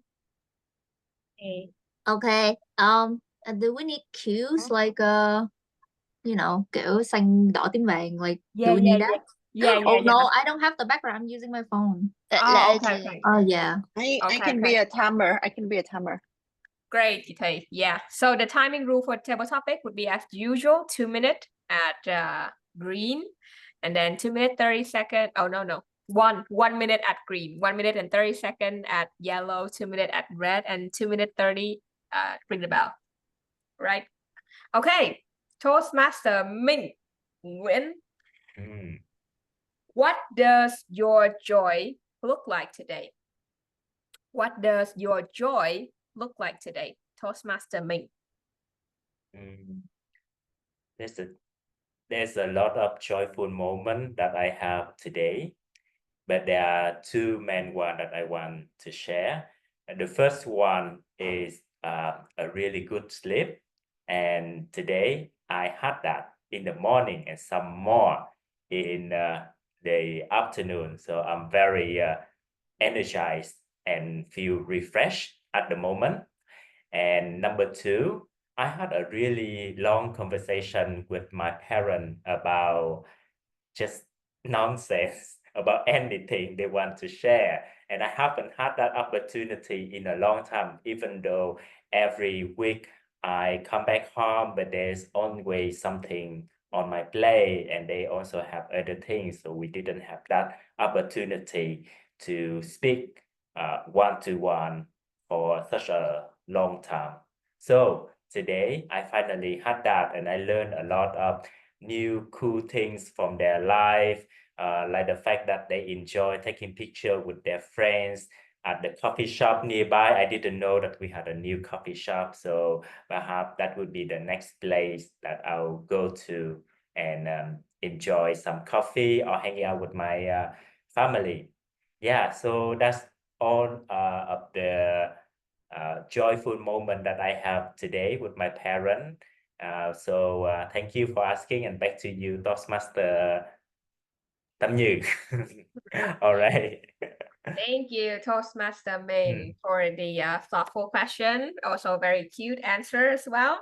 Speaker 5: Okay. Do we need cues like kiểu xanh đỏ tím vàng? Like, do we need that?
Speaker 1: Yeah.
Speaker 5: Oh no, I don't have the background. I'm using my phone.
Speaker 1: Oh, okay, okay.
Speaker 5: Oh yeah.
Speaker 4: I
Speaker 1: Okay,
Speaker 4: can be a timer. I can be a timer.
Speaker 1: Great, Thầy. Yeah. So the timing rule for table topic would be as usual, 2 minutes at green, and then 2 minutes 30 seconds. Oh no. 1 minute at green, 1 minute and 30 seconds at yellow, 2 minutes at red, and 2 minutes 30 ring the bell. Right. Okay. Toastmaster Minh Nguyễn, what does your joy look like today? What does your joy look like today? Toastmaster Minh.
Speaker 2: There's a lot of joyful moment that I have today, but there are two main ones that I want to share. And the first one is a really good sleep, and today I had that in the morning and some more in the afternoon. So I'm very energized and feel refreshed at the moment. And number two, I had a really long conversation with my parents about just nonsense, about anything they want to share. And I haven't had that opportunity in a long time, even though every week I come back home, but there's always something on my plate, and they also have other things. So we didn't have that opportunity to speak one-to-one for such a long time. So today I finally had that, and I learned a lot of new cool things from their life, like the fact that they enjoy taking pictures with their friends at the coffee shop nearby. I didn't know that we had a new coffee shop, so perhaps that would be the next place that I'll go to and enjoy some coffee or hanging out with my family. Yeah, so that's all of the joyful moment that I have today with my parents. So thank you for asking, and back to you, Toastmaster Tâm Như. All right.
Speaker 1: Thank you, Toastmaster Minh, for the thoughtful question. Also very cute answer as well.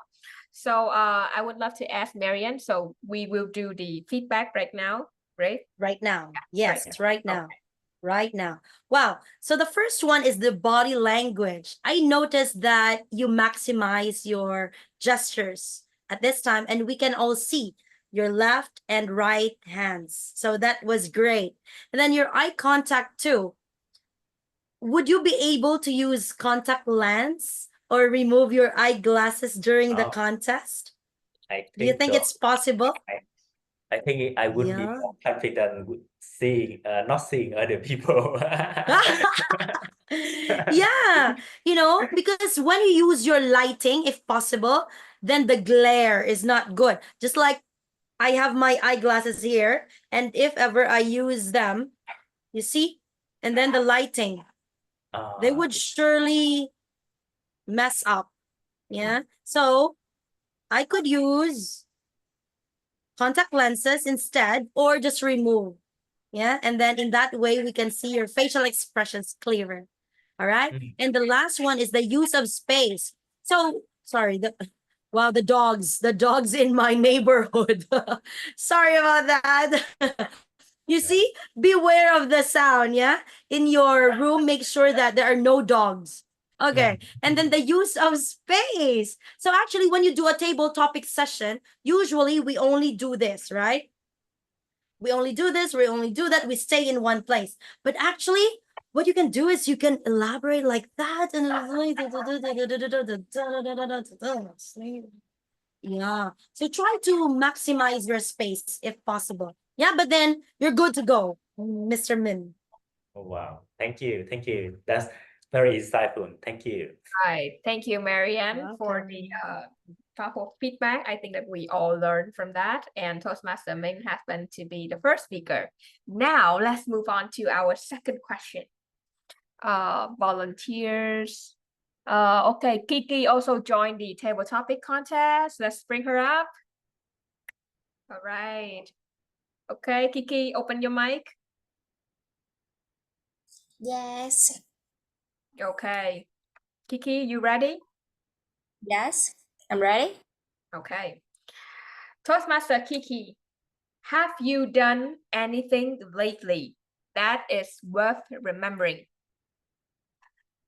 Speaker 1: So I would love to ask Merianne. So we will do the feedback right now, right?
Speaker 3: Right now.
Speaker 1: Yeah,
Speaker 3: Yes, right now.
Speaker 1: Okay.
Speaker 3: Right now. Wow. So the first one is the body language. I noticed that you maximize your gestures at this time, and we can all see your left and right hands. So that was great. And then your eye contact too. Would you be able to use contact lens or remove your eyeglasses during the
Speaker 2: Oh,
Speaker 3: contest?
Speaker 2: I
Speaker 3: Do you
Speaker 2: think
Speaker 3: think
Speaker 2: so.
Speaker 3: it's possible?
Speaker 2: I think I would be
Speaker 3: Yeah.
Speaker 2: more confident with seeing, not seeing other people.
Speaker 3: Yeah, because when you use your lighting, if possible, then the glare is not good. Just like I have my eyeglasses here, and if ever I use them, you see, and then the lighting, they would surely mess up. Yeah. So I could use contact lenses instead, or just remove. Yeah. And then in that way, we can see your facial expressions clearer. All right. And the last one is the use of space. So sorry, wow, the dogs in my neighborhood. Sorry about that. You see, beware of the sound, yeah? In your room, make sure that there are no dogs. Okay. And then the use of space. So actually, when you do a table topic session, usually we only do this, right? We only do this, we only do that, we stay in one place. But actually, what you can do is you can elaborate like that. And yeah. So try to maximize your space if possible. Yeah, but then you're good to go, Mr. Min.
Speaker 2: Oh, wow. Thank you. Thank you. That's very insightful. Thank you.
Speaker 1: Right. Thank you, Merianne, for the thoughtful feedback. I think that we all learned from that. And Toastmaster Minh happened to be the first speaker. Now let's move on to our second question. Volunteers. Okay, Kiki also joined the table topic contest. Let's bring her up. All right. Okay, Kiki, open your mic.
Speaker 6: Yes.
Speaker 1: Okay. Kiki, you ready?
Speaker 6: Yes. I'm ready.
Speaker 1: Okay. Toastmaster Kiki, have you done anything lately that is worth remembering?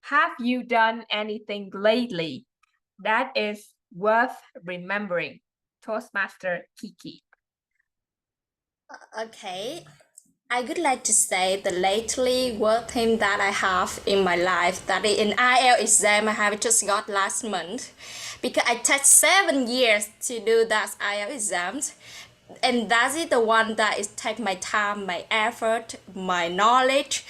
Speaker 1: Have you done anything lately that is worth remembering? Toastmaster Kiki.
Speaker 6: Okay. I would like to say the lately work thing that I have in my life, that is in IELTS exam I have just got last month, because I took 7 years to do that IELTS exams, and that is the one that is take my time, my effort, my knowledge,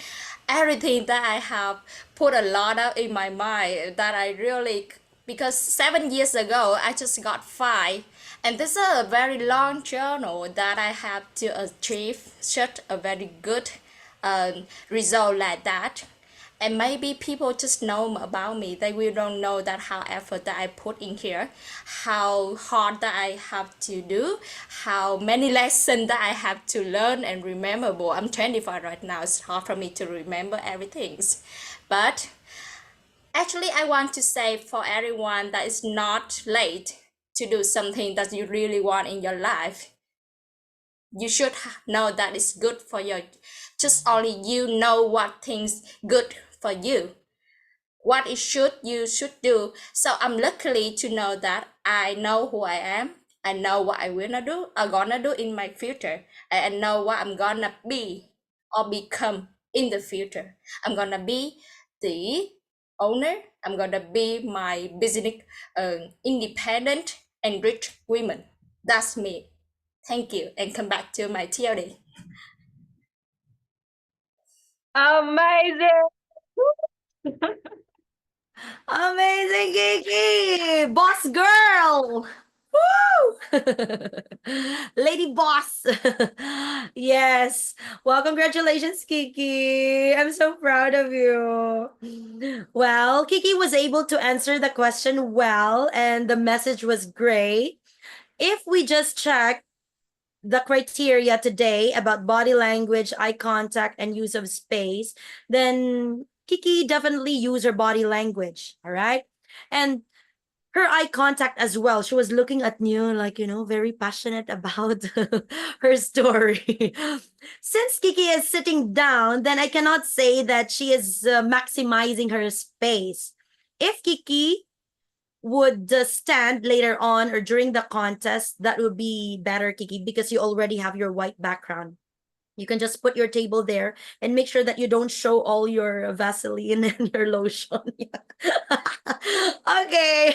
Speaker 6: everything that I have put a lot of in my mind, that I really, because 7 years ago I just got 5, and this is a very long journey that I have to achieve such a very good result like that. And maybe people just know about me, they will don't know that how effort that I put in here, how hard that I have to do, how many lessons that I have to learn and rememberable. I'm 25 right now, it's hard for me to remember everything, but actually I want to say for everyone that it's not late to do something that you really want in your life. You should know that it's good for you. Just only you know what things good for you, what it should you should do. So I'm lucky to know that I know who I am. I know what I gonna do in my future. I know what I'm gonna be or become in the future. I'm gonna be the owner. I'm gonna be my business independent and rich women. That's me. Thank you, and come back to my theory.
Speaker 1: Amazing.
Speaker 3: Amazing, Kiki! Boss girl! Woo! Lady boss! Yes. Well, congratulations, Kiki. I'm so proud of you. Well, Kiki was able to answer the question well, and the message was great. If we just check the criteria today about body language, eye contact, and use of space, then Kiki definitely used her body language. All right. And her eye contact as well. She was looking at you like, very passionate about her story. Since Kiki is sitting down, then I cannot say that she is maximizing her space. If Kiki would stand later on or during the contest, that would be better, Kiki, because you already have your white background. You can just put your table there and make sure that you don't show all your Vaseline and your lotion. Okay.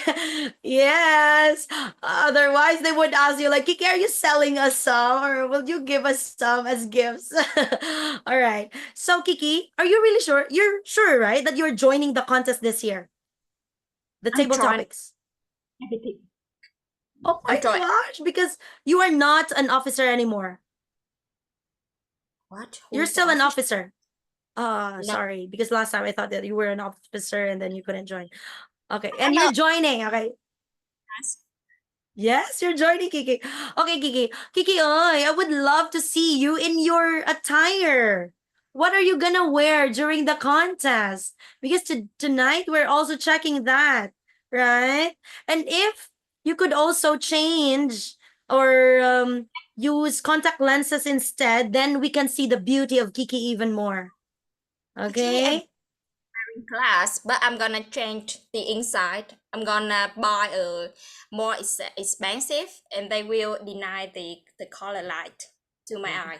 Speaker 3: Yes. Otherwise, they would ask you, like, Kiki, are you selling us some or will you give us some as gifts? All right. So, Kiki, are you really sure? You're sure, right, that you're joining the contest this year? The
Speaker 6: I'm
Speaker 3: table
Speaker 6: trying
Speaker 3: topics.
Speaker 6: everything.
Speaker 3: Oh my
Speaker 6: I'm trying.
Speaker 3: gosh, because you are not an officer anymore.
Speaker 6: What?
Speaker 3: You're
Speaker 6: Who's the
Speaker 3: still an
Speaker 6: officer?
Speaker 3: officer.
Speaker 6: No.
Speaker 3: Sorry, because last time I thought that you were an officer and then you couldn't join. Okay,
Speaker 6: I
Speaker 3: and
Speaker 6: know.
Speaker 3: you're joining. Okay, yes, you're joining, Kiki. Okay, Kiki. Kiki, I would love to see you in your attire. What are you gonna wear during the contest? Because tonight we're also checking that, right? And if you could also change or use contact lenses instead, then we can see the beauty of Kiki even more.
Speaker 6: Actually, I'm
Speaker 3: Okay?
Speaker 6: in class, but I'm gonna change the inside. I'm gonna buy a more expensive, and they will deny the color light to my eye.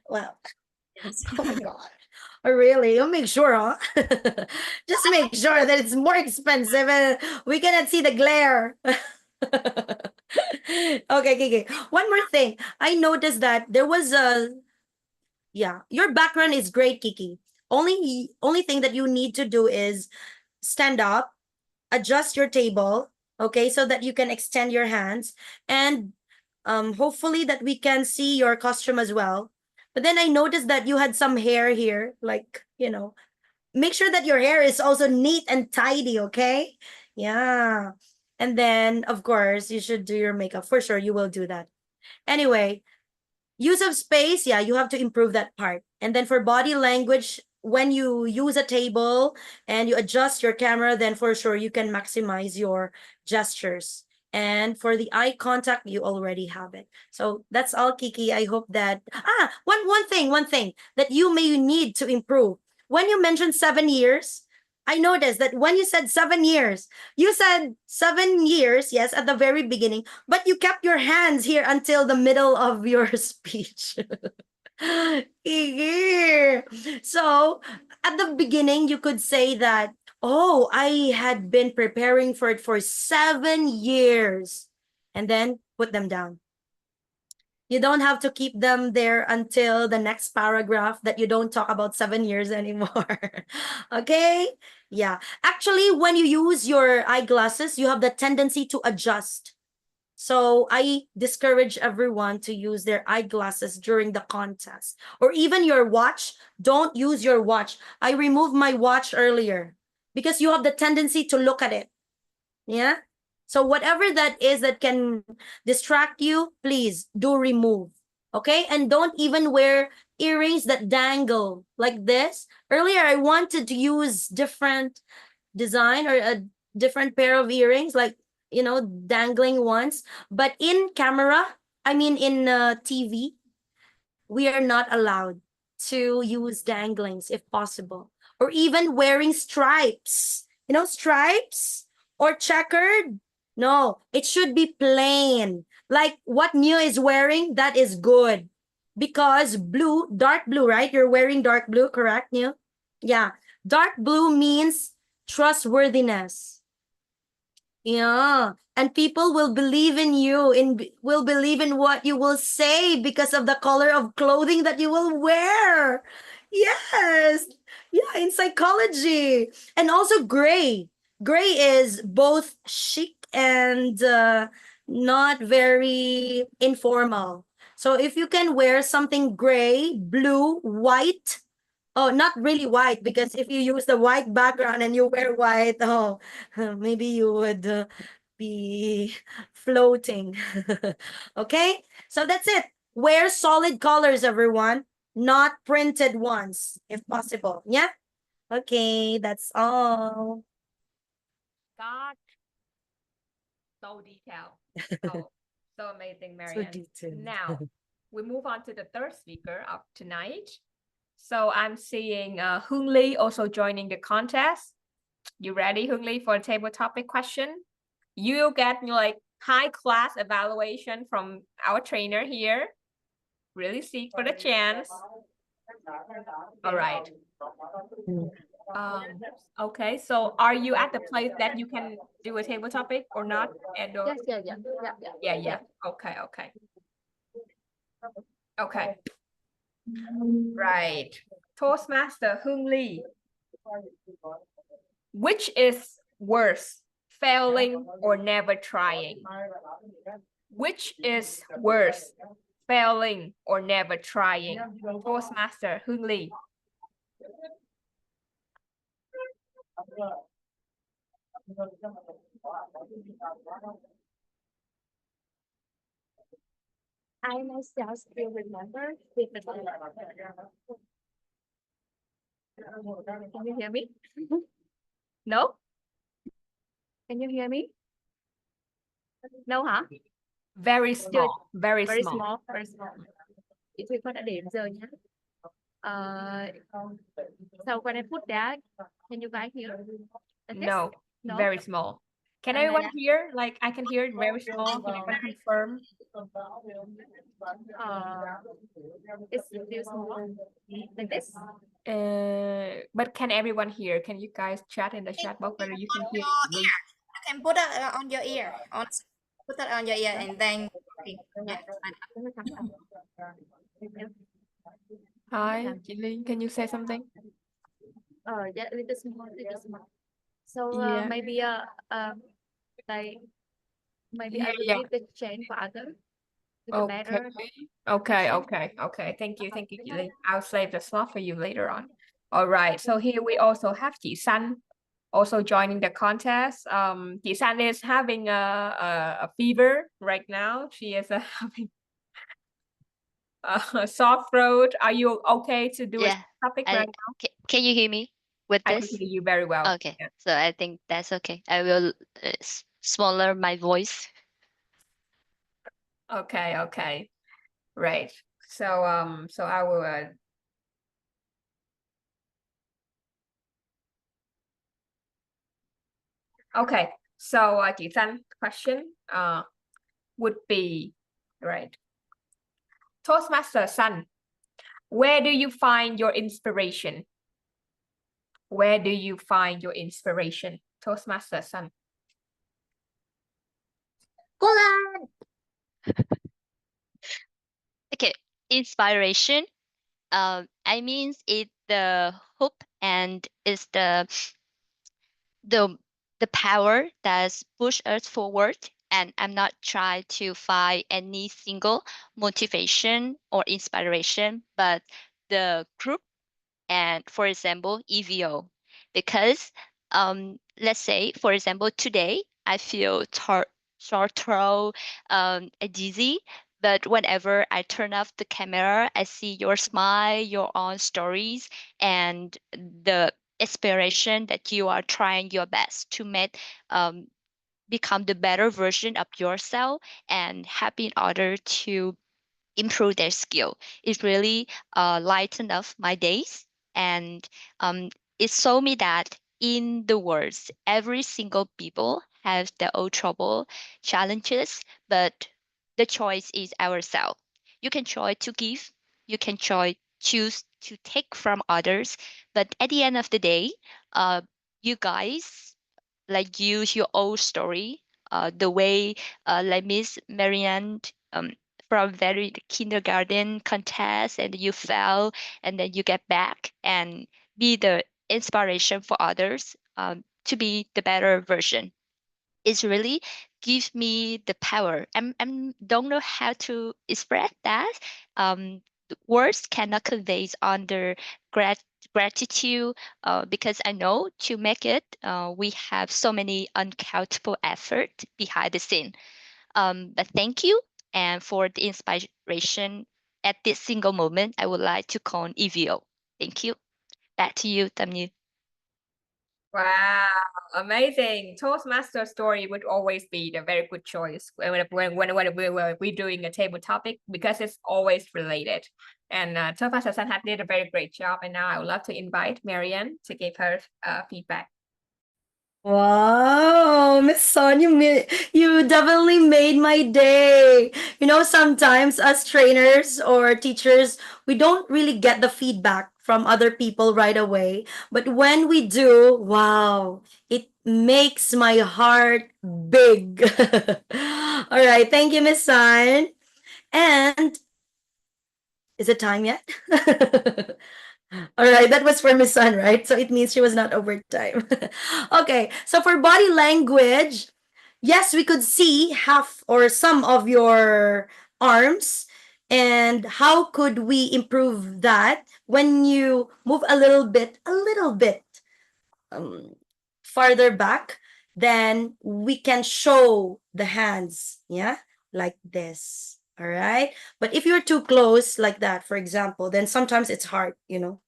Speaker 3: Well,
Speaker 6: Yes.
Speaker 3: oh my god. Oh, really? You'll make sure, huh? Just make sure that it's more expensive and we cannot see the glare. Okay, Kiki. One more thing. I noticed that there was your background is great, Kiki. Only thing that you need to do is stand up, adjust your table, okay, so that you can extend your hands, and hopefully that we can see your costume as well. But then I noticed that you had some hair here, like, make sure that your hair is also neat and tidy, okay? Yeah. And then, of course, you should do your makeup. For sure, you will do that. Anyway, use of space, yeah, you have to improve that part. And then for body language, when you use a table and you adjust your camera, then for sure you can maximize your gestures. And for the eye contact, you already have it. So that's all, Kiki. I hope that one thing that you may need to improve. When you mentioned 7 years, I noticed that when you said 7 years, you said 7 years, yes, at the very beginning, but you kept your hands here until the middle of your speech. Yeah. So at the beginning, you could say that, oh, I had been preparing for it for 7 years, and then put them down. You don't have to keep them there until the next paragraph that you don't talk about 7 years anymore. Okay? Yeah. Actually, when you use your eyeglasses, you have the tendency to adjust. So I discourage everyone to use their eyeglasses during the contest. Or even your watch, don't use your watch. I removed my watch earlier because you have the tendency to look at it. Yeah? So whatever that is that can distract you, please do remove. Okay? And don't even wear earrings that dangle like this. Earlier, I wanted to use different design or a different pair of earrings, like, dangling ones. But in camera, I mean in TV, we are not allowed to use danglings if possible. Or even wearing stripes. Stripes or checkered. No, it should be plain. Like what Nia is wearing, that is good. Because blue, dark blue, right? You're wearing dark blue, correct, Nia? Yeah. Dark blue means trustworthiness. Yeah. And people will believe in you, will believe in what you will say because of the color of clothing that you will wear. Yes. Yeah, in psychology. And also gray. Gray is both chic and not very informal. So if you can wear something gray, blue, white, oh, not really white, because if you use the white background and you wear white, oh, maybe you would be floating. Okay, so that's it. Wear solid colors, everyone, not printed ones, if possible. Yeah. Okay, that's all.
Speaker 1: God, so detailed. So amazing,
Speaker 3: So
Speaker 1: Merianne.
Speaker 3: detailed.
Speaker 1: Now we move on to the third speaker of tonight. So I'm seeing Hung Lee also joining the contest. You ready, Hung Lee, for a table topic question? You'll get like high class evaluation from our trainer here. Really seek for the chance. All right. Okay, so are you at the place that you can do a table topic or not?
Speaker 5: Yes,
Speaker 1: Yeah. Okay. Okay. Right. Toastmaster Hung Lee. Which is worse, failing or never trying? Which is worse, failing or never trying? Toastmaster Hung Lee.
Speaker 5: I myself still remember vividly. Can you hear me?
Speaker 1: No?
Speaker 5: Can you hear me? No hả?
Speaker 1: Very small. Very
Speaker 5: Very
Speaker 1: small.
Speaker 5: small, very small. Chị Thùy có đã điểm rồi nhé. So when I put that, can you guys hear? Like this?
Speaker 1: No,
Speaker 5: No?
Speaker 1: very small. Can
Speaker 5: And
Speaker 1: everyone
Speaker 5: then-
Speaker 1: hear? Like I can hear it very small. Can everyone confirm?
Speaker 5: It's still small. Like this?
Speaker 1: But can everyone hear? Can you guys chat in the chat box whether you can hear?
Speaker 6: You can put it on your ear. Put it on your ear and then yeah.
Speaker 1: Hi, Jillian, can you say something?
Speaker 5: Yeah, little small, little small. So
Speaker 1: Yeah.
Speaker 5: maybe like maybe I will
Speaker 1: Yeah.
Speaker 5: give the change for other. With the better.
Speaker 1: Okay. Thank you, Jillian. I'll save the slot for you later on. All right. So here we also have Chị San also joining the contest. Chị San is having a fever right now. She is having a soft throat. Are you okay to do a topic right now?
Speaker 7: Can you hear me with
Speaker 1: I can
Speaker 7: this?
Speaker 1: hear you very well.
Speaker 7: Okay,
Speaker 1: Yeah.
Speaker 7: so I think that's okay. I will smaller my voice.
Speaker 1: Okay. Right. So I will Okay, so chị Thanh question would be right. Toastmaster Sun, where do you find your inspiration? Where do you find your inspiration? Toastmaster Sun.
Speaker 5: Cố lên.
Speaker 7: Okay, inspiration. I mean it's the hope and it's the the power that's push us forward. And I'm not trying to find any single motivation or inspiration, but the group and for example EVO, because let's say for example today I feel short throat, dizzy, but whenever I turn off the camera I see your smile, your own stories, and the inspiration that you are trying your best to make become the better version of yourself and helping others to improve their skill. It really lightened up my days, and it showed me that in the world, every single people has their own trouble, challenges, but the choice is ourselves. You can choose to give, you can choose to take from others, but at the end of the day, uh, you guys like use your own story, the way like Miss Merianne from very kindergarten contest and you fell and then you get back and be the inspiration for others to be the better version. It's really gives me the power. I'm don't know how to express that. The words cannot convey on the gratitude because I know to make it, we have so many uncountable effort behind the scene. But thank you and for the inspiration at this single moment. I would like to call EVO. Thank you. Back to you, Tamil.
Speaker 1: Wow, amazing. Toastmaster story would always be the very good choice when we're doing a table topic because it's always related. And Toastmaster Sun had did a very great job. And now I would love to invite Merianne to give her feedback.
Speaker 3: Wow, Miss Son, you definitely made my day. You know, sometimes as trainers or teachers, we don't really get the feedback from other people right away. But when we do, wow, it makes my heart big. All right, thank you, Miss Son. And is it time yet? All right, that was for Miss Sun, right? So it means she was not overtime. Okay, so for body language, yes, we could see half or some of your arms. And how could we improve that when you move a little bit, um, farther back, then we can show the hands, yeah, like this. All right. But if you're too close like that, for example, then sometimes it's hard, you know.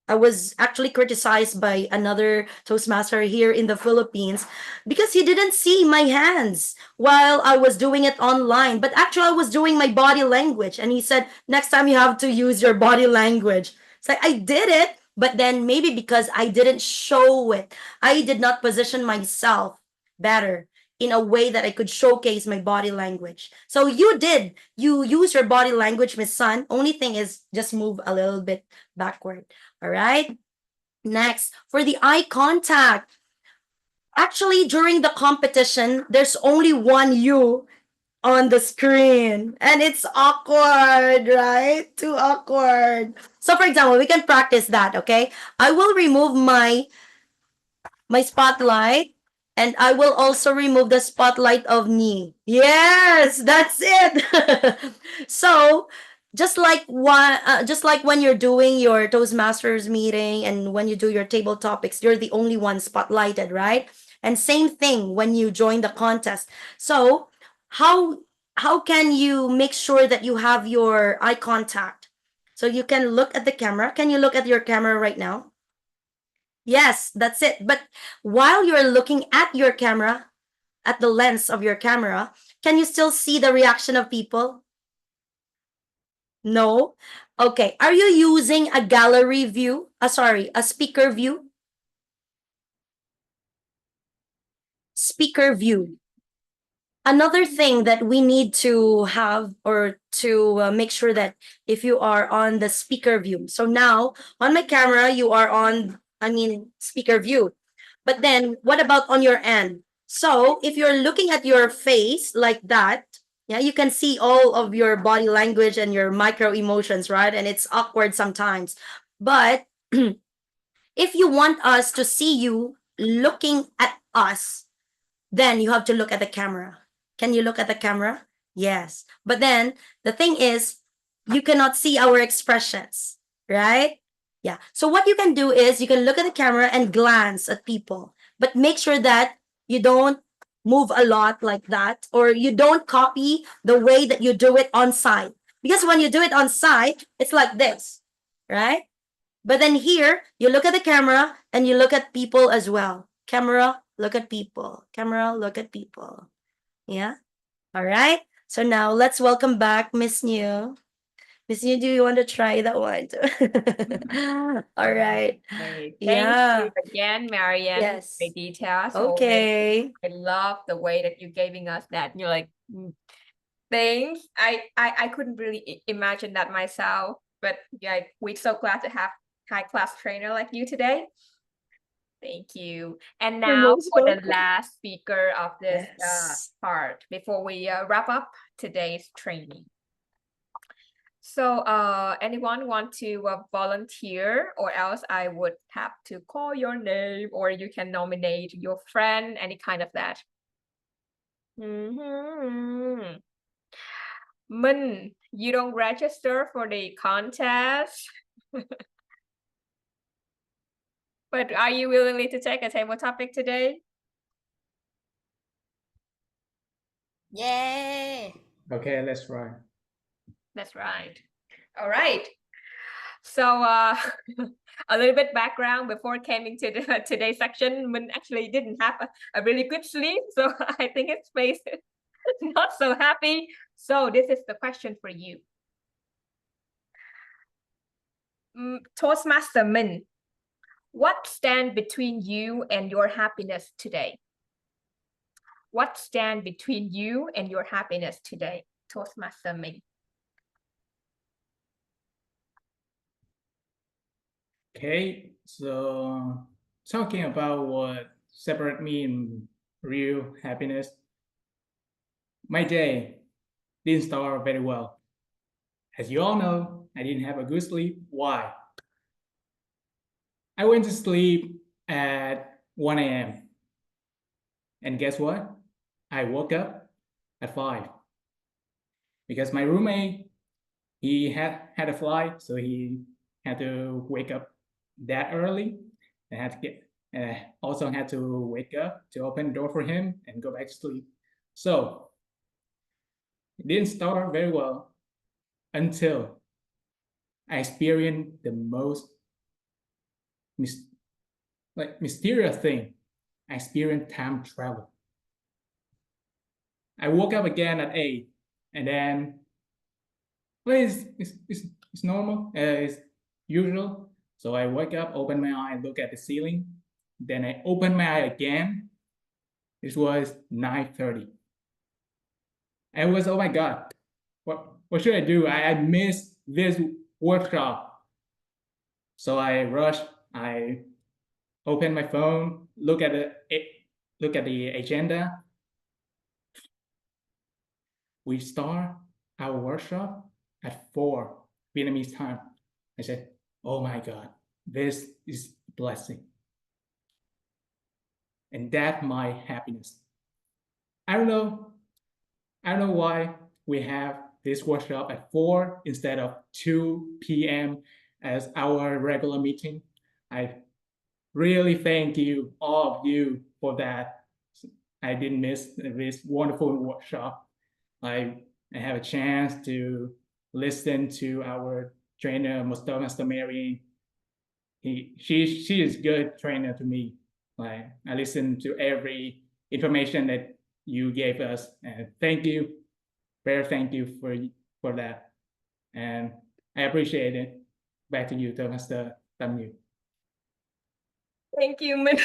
Speaker 3: I was actually criticized by another Toastmaster here in the Philippines because he didn't see my hands while I was doing it online. But actually, I was doing my body language. And he said, next time you have to use your body language. So I did it, but then maybe because I didn't show it, I did not position myself better in a way that I could showcase my body language. So you did. You use your body language, Miss Sun. Only thing is just move a little bit backward. All right. Next, for the eye contact. Actually, during the competition, there's only one you on the screen. And it's awkward, right? Too awkward. So, for example, we can practice that, okay? I will remove my spotlight, and I will also remove the spotlight of me. Yes, that's it. So just like when you're doing your Toastmasters meeting and when you do your table topics, you're the only one spotlighted, right? And same thing when you join the contest. So how can you make sure that you have your eye contact? So you can look at the camera. Can you look at your camera right now? Yes, that's it. But while you're looking at your camera, at the lens of your camera, can you still see the reaction of people? No? Okay. Are you using a gallery view? Sorry, a speaker view? speaker view. Another thing that we need to have or to make sure that if you are on the speaker view. So now on my camera, you are on, speaker view. But then what about on your end? So if you're looking at your face like that, yeah, you can see all of your body language and your micro emotions, right? And it's awkward sometimes. But if you want us to see you looking at us, then you have to look at the camera. Can you look at the camera? Yes. But then the thing is, you cannot see our expressions, right? Yeah. So what you can do is you can look at the camera and glance at people, but make sure that you don't move a lot like that, or you don't copy the way that you do it on site. Because when you do it on site, it's like this, right? But then here, you look at the camera and you look at people as well. Camera, look at people. Camera, look at people. Yeah. All right. So now let's welcome back Miss New. Miss New, do you want to try that one too? All right.
Speaker 1: Great. Thank
Speaker 3: Yeah.
Speaker 1: you again, Merianne.
Speaker 3: Yes.
Speaker 1: The details.
Speaker 3: Okay.
Speaker 1: I love the way that you're giving us that. You're like things. I couldn't really imagine that myself. But yeah, we're so glad to have high class trainer like you today. Thank you. And
Speaker 3: You're
Speaker 1: now
Speaker 3: most
Speaker 1: for the
Speaker 3: welcome.
Speaker 1: last speaker of this
Speaker 3: Yes.
Speaker 1: part before we wrap up today's training. So anyone want to volunteer, or else I would have to call your name, or you can nominate your friend, any kind of that. Min, you don't register for the contest. But are you willing to take a table topic today?
Speaker 6: Yeah.
Speaker 8: Okay, let's try.
Speaker 1: That's right. All right. So a little bit background before coming to the today's section. Min actually didn't have a really good sleep, so I think his face is not so happy. So this is the question for you. Toastmaster Min, what stand between you and your happiness today? What stand between you and your happiness today? Toastmaster Min.
Speaker 8: Okay, so talking about what separate me and real happiness, my day didn't start very well. As you all know, I didn't have a good sleep. Why? I went to sleep at 1 a.m. And guess what? I woke up at 5. Because my roommate, he had a flight, so he had to wake up that early. I had to also had to wake up to open the door for him and go back to sleep. So it didn't start very well until I experienced the most mysterious thing. I experienced time travel. I woke up again at 8, and then it's normal, it's usual. So I wake up, open my eye, look at the ceiling. Then I open my eye again. It was 9:30. I was, oh my God, what should I do? I missed this workshop. So I rushed, I open my phone, look at the agenda. We start our workshop at 4 Vietnamese time. I said, oh my God, this is a blessing. And that's my happiness. I don't know why we have this workshop at 4 instead of 2 p.m. as our regular meeting. I really thank you, all of you, for that. I didn't miss this wonderful workshop. I have a chance to listen to our trainer, Master Merianne. She is good trainer to me. Like, I listen to every information that you gave us, and thank you, very thank you for that, and I appreciate it. Back to you, Master Tam.
Speaker 1: Thank you, Min.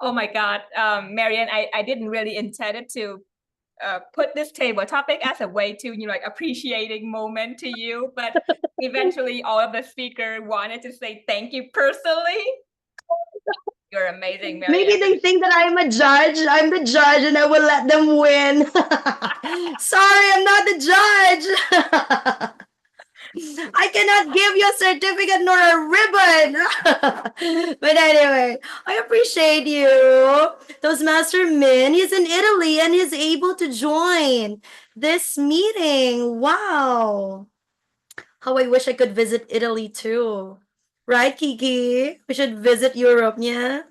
Speaker 1: Oh my God, Merianne, I didn't really intended to put this table topic as a way to, like appreciating moment to you, but eventually all of the speaker wanted to say thank you personally. You're amazing, Merianne.
Speaker 3: Maybe they think that I'm a judge. I'm the judge and I will let them win. Sorry, I'm not the judge. I cannot give you a certificate nor a ribbon. But anyway, I appreciate you. Toastmaster Min, he's in Italy and he's able to join this meeting. Wow. How I wish I could visit Italy too. Right, Kiki? We should visit Europe, yeah?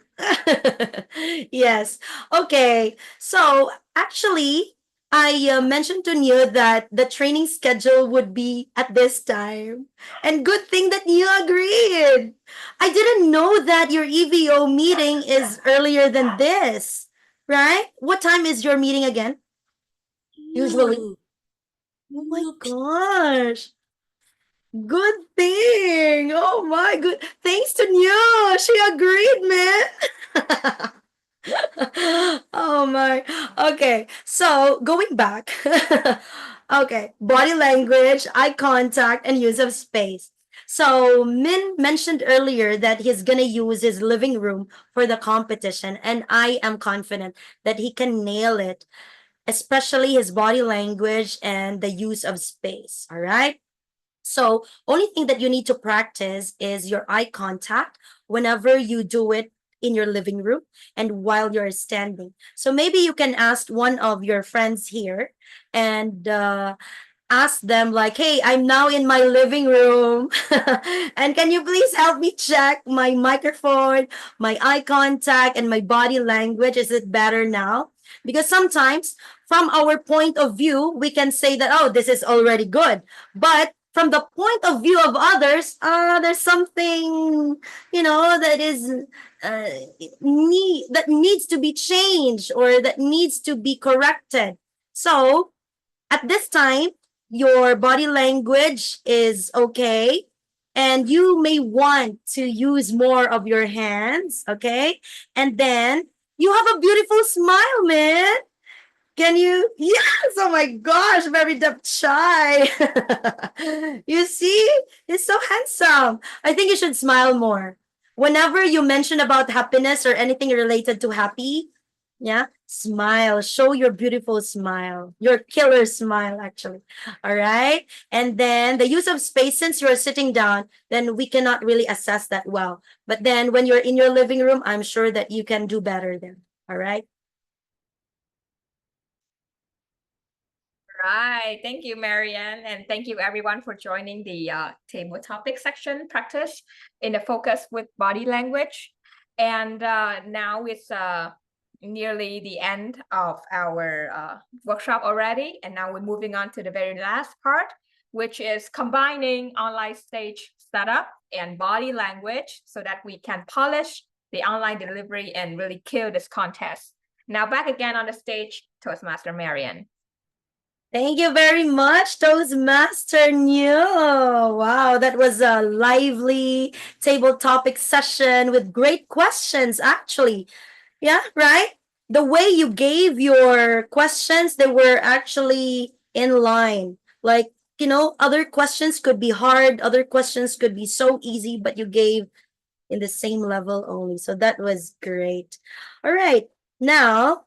Speaker 3: Yes. Okay. So actually, I mentioned to Nia that the training schedule would be at this time. And good thing that Nia agreed. I didn't know that your EVO meeting is earlier than this, right? What time is your meeting again? Usually. Oh my gosh. Good thing. Oh my good. Thanks to Nia. She agreed, man. Oh my. Okay. So going back. Okay. Body language, eye contact, and use of space. So Min mentioned earlier that he's gonna use his living room for the competition, and I am confident that he can nail it, especially his body language and the use of space. All right. So only thing that you need to practice is your eye contact whenever you do it in your living room and while you're standing. So maybe you can ask one of your friends here and ask them like, hey, I'm now in my living room. And can you please help me check my microphone, my eye contact, and my body language? Is it better now? Because sometimes from our point of view, we can say that, oh, this is already good. But from the point of view of others, there's something, that is that needs to be changed or that needs to be corrected. So at this time, your body language is okay. And you may want to use more of your hands, okay? And then you have a beautiful smile, man. Can you? Yes. Oh my gosh, very shy. You see, he's so handsome. I think you should smile more. Whenever you mention about happiness or anything related to happy, yeah, smile. Show your beautiful smile, your killer smile, actually. All right. And then the use of space, since you're sitting down, then we cannot really assess that well. But then when you're in your living room, I'm sure that you can do better then. All right.
Speaker 1: Right. Thank you, Merianne. And thank you everyone for joining the table topic section practice in the focus with body language. And now it's nearly the end of our workshop already. And now we're moving on to the very last part, which is combining online stage setup and body language so that we can polish the online delivery and really kill this contest. Now back again on the stage, Toastmaster Merianne.
Speaker 3: Thank you very much, Toastmaster New. Wow, that was a lively table topic session with great questions, actually. Yeah, right? The way you gave your questions, they were actually in line. Like, other questions could be hard, other questions could be so easy, but you gave in the same level only. So that was great. All right, now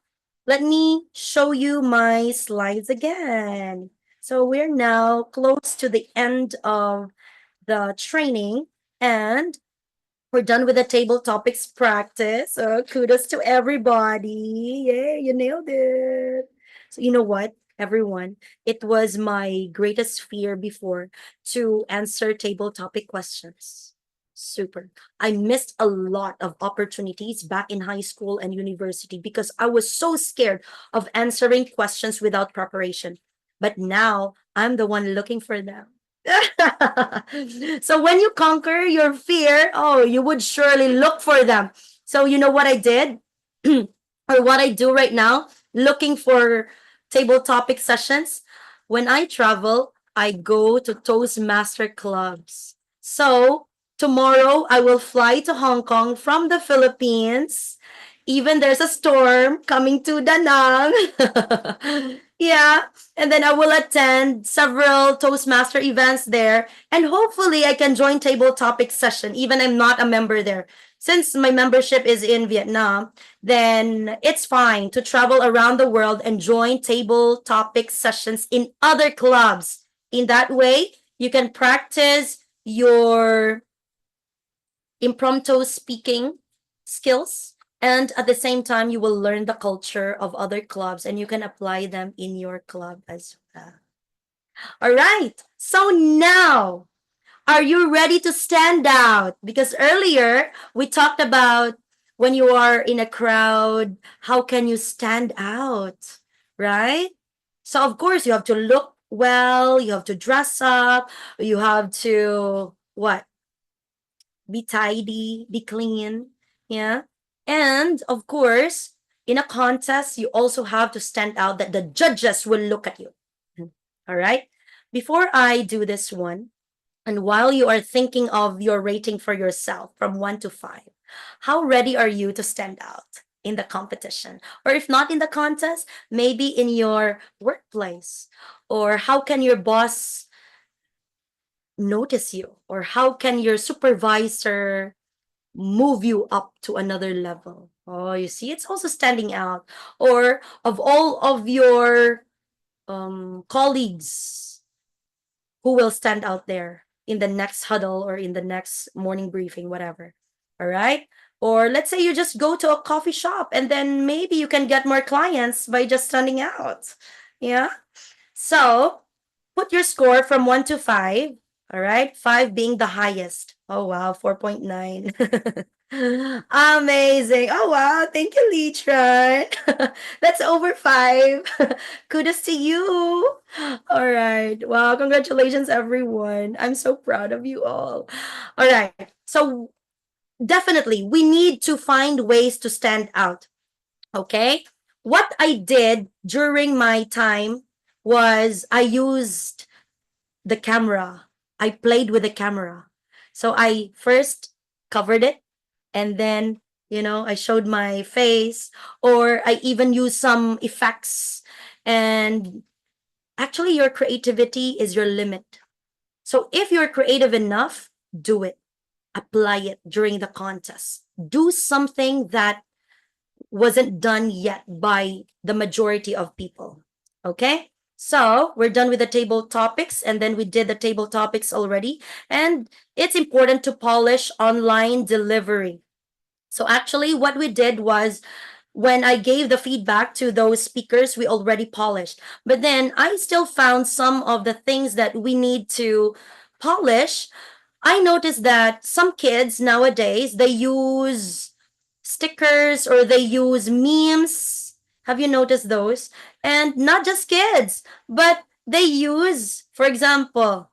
Speaker 3: let me show you my slides again. So we're now close to the end of the training and we're done with the table topics practice. So kudos to everybody. Yay, you nailed it. So you know what, everyone? It was my greatest fear before to answer table topic questions. Super. I missed a lot of opportunities back in high school and university because I was so scared of answering questions without preparation. But now I'm the one looking for them. So when you conquer your fear, oh, you would surely look for them. So you know what I did? Or what I do right now, looking for table topic sessions. When I travel, I go to Toastmaster clubs. So tomorrow I will fly to Hong Kong from the Philippines Even there's a storm coming to Da Nang. Yeah. And then I will attend several Toastmaster events there. And hopefully I can join table topic session, even I'm not a member there. Since my membership is in Vietnam, then it's fine to travel around the world and join table topic sessions in other clubs. In that way, you can practice your impromptu speaking skills, and at the same time you will learn the culture of other clubs and you can apply them in your club as well. All right, so now are you ready to stand out? Because earlier we talked about when you are in a crowd, how can you stand out, right? So of course you have to look well, you have to dress up, you have to what? Be tidy, be clean, yeah. And of course, in a contest, you also have to stand out that the judges will look at you. All right. Before I do this one, and while you are thinking of your rating for yourself from 1 to 5, how ready are you to stand out in the competition? Or if not in the contest, maybe in your workplace? Or how can your boss notice you? Or how can your supervisor move you up to another level? Oh, you see, it's also standing out. Or of all of your colleagues, who will stand out there in the next huddle or in the next morning briefing, whatever. All right. Or let's say you just go to a coffee shop and then maybe you can get more clients by just standing out. Yeah. So put your score from 1 to 5. All right. 5 being the highest. Oh, wow. 4.9. Amazing. Oh, wow. Thank you, Litron. That's over 5. Kudos to you. All right. Wow. Congratulations, everyone. I'm so proud of you all. All right. So definitely, we need to find ways to stand out. Okay. What I did during my time was I used the camera. I played with the camera. So I first covered it and then, I showed my face, or I even used some effects. And actually, your creativity is your limit. So if you're creative enough, do it. Apply it during the contest. Do something that wasn't done yet by the majority of people. Okay? So we're done with the table topics, and then we did the table topics already. And it's important to polish online delivery. So actually, what we did was when I gave the feedback to those speakers, we already polished. But then I still found some of the things that we need to polish. I noticed that some kids nowadays, they use stickers or they use memes. Have you noticed those? And not just kids, but they use, for example,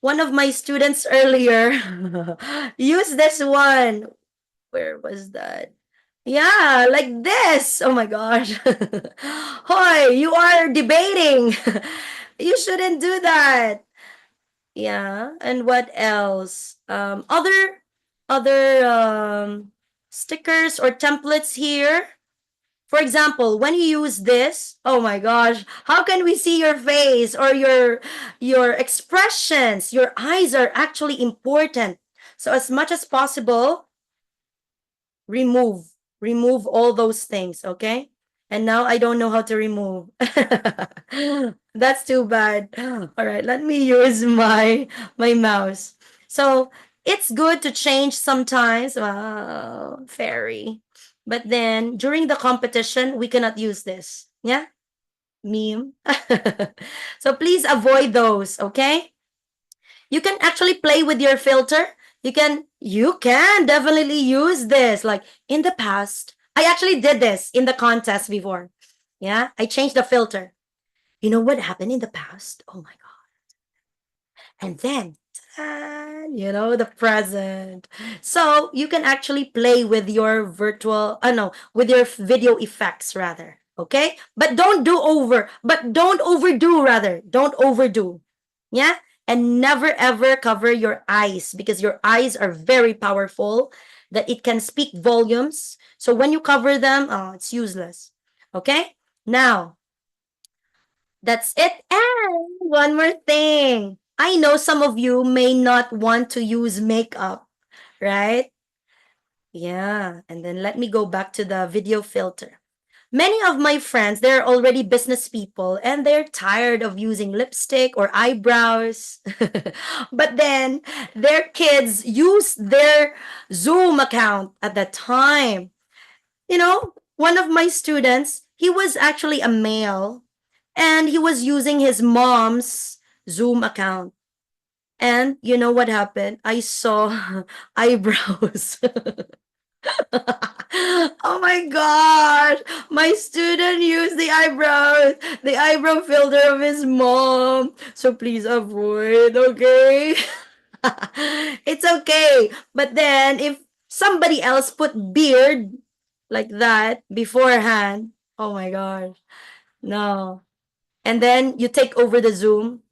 Speaker 3: one of my students earlier used this one. Where was that? Yeah, like this. Oh my gosh. Hoy, you are debating. You shouldn't do that. Yeah, and what else? Other stickers or templates here. For example, when you use this, oh my gosh, how can we see your face or your expressions? Your eyes are actually important. So as much as possible, remove all those things, okay? And now I don't know how to remove. That's too bad. All right, let me use my mouse. So it's good to change sometimes. Wow, fairy. But then during the competition, we cannot use this. Yeah? Meme. So please avoid those, okay? You can actually play with your filter. You can definitely use this. Like in the past, I actually did this in the contest before. Yeah, I changed the filter. You know what happened in the past? Oh my God. And then, the present. So you can actually play with your with your video effects rather. Okay? But don't overdo rather. Don't overdo. Yeah? And never ever cover your eyes because your eyes are very powerful. that it can speak volumes. So when you cover them, it's useless. Okay? Now, that's it. And one more thing. I know some of you may not want to use makeup, right? Yeah. And then let me go back to the video filter. Many of my friends, they're already business people and they're tired of using lipstick or eyebrows. But then their kids use their Zoom account at that time. You know, one of my students, he was actually a male and he was using his mom's Zoom account. And you know what happened? I saw eyebrows. Oh my god! My student used the eyebrow filter of his mom. So please avoid, okay? It's okay. But then if somebody else put beard like that beforehand, oh my gosh. No. And then you take over the Zoom.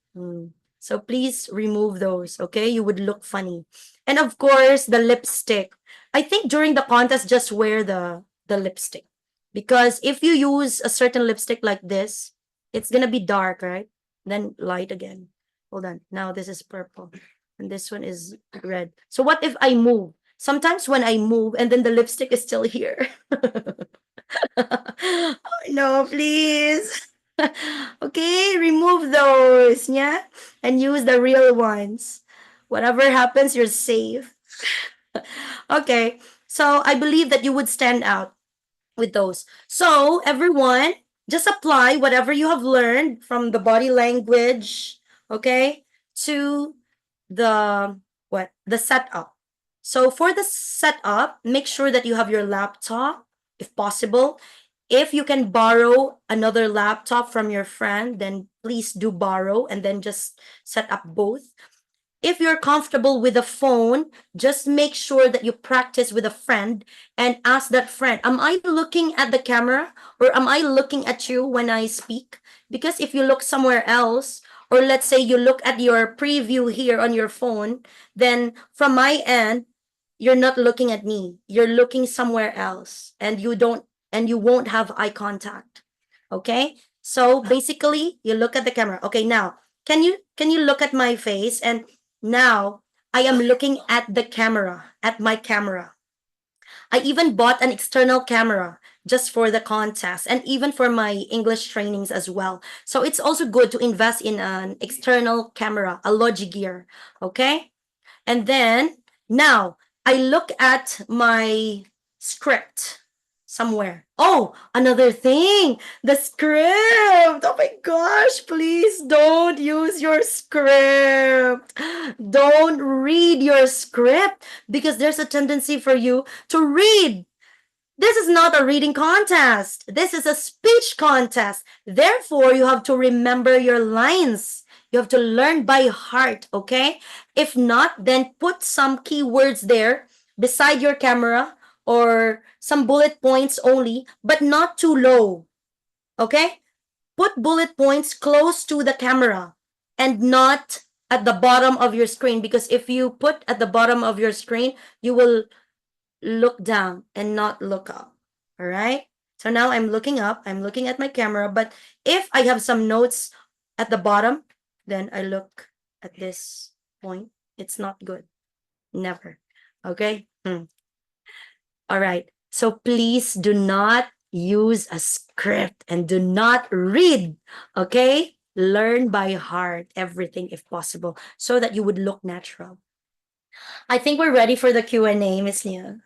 Speaker 3: So please remove those, okay? You would look funny. And of course, the lipstick. I think during the contest, just wear the lipstick. Because if you use a certain lipstick like this, it's gonna be dark, right? Then light again. Hold on. Now this is purple. And this one is red. So what if I move? Sometimes when I move and then the lipstick is still here. Oh, no, please. Okay, remove those, yeah? And use the real ones. Whatever happens, you're safe. Okay, so I believe that you would stand out with those. So, everyone, just apply whatever you have learned from the body language, okay, to the setup. So, for the setup, make sure that you have your laptop, if possible. If you can borrow another laptop from your friend, then please do borrow and then just set up both. If you're comfortable with a phone, just make sure that you practice with a friend and ask that friend, am I looking at the camera or am I looking at you when I speak? Because if you look somewhere else, or let's say you look at your preview here on your phone, then from my end, you're not looking at me. You're looking somewhere else and you won't have eye contact. Okay? So basically, you look at the camera. Okay, now, can you look at my face? And now I am looking at the camera, at my camera. I even bought an external camera just for the contest and even for my English trainings as well. So it's also good to invest in an external camera, a Logi Gear. Okay? And then now I look at my script somewhere. Oh, another thing, the script. Oh my gosh, please don't use your script. Don't read your script because there's a tendency for you to read. This is not a reading contest. This is a speech contest. Therefore, you have to remember your lines. You have to learn by heart, okay? If not, then put some keywords there beside your camera or some bullet points only, but not too low, okay? Put bullet points close to the camera and not at the bottom of your screen, because if you put at the bottom of your screen, you will look down and not look up. All right. So now I'm looking up, I'm looking at my camera, but if I have some notes at the bottom, then I look at this point. It's not good. Never. Okay. All right. So please do not use a script and do not read. Okay. Learn by heart everything if possible so that you would look natural. I think we're ready for the Q&A, Miss Nia.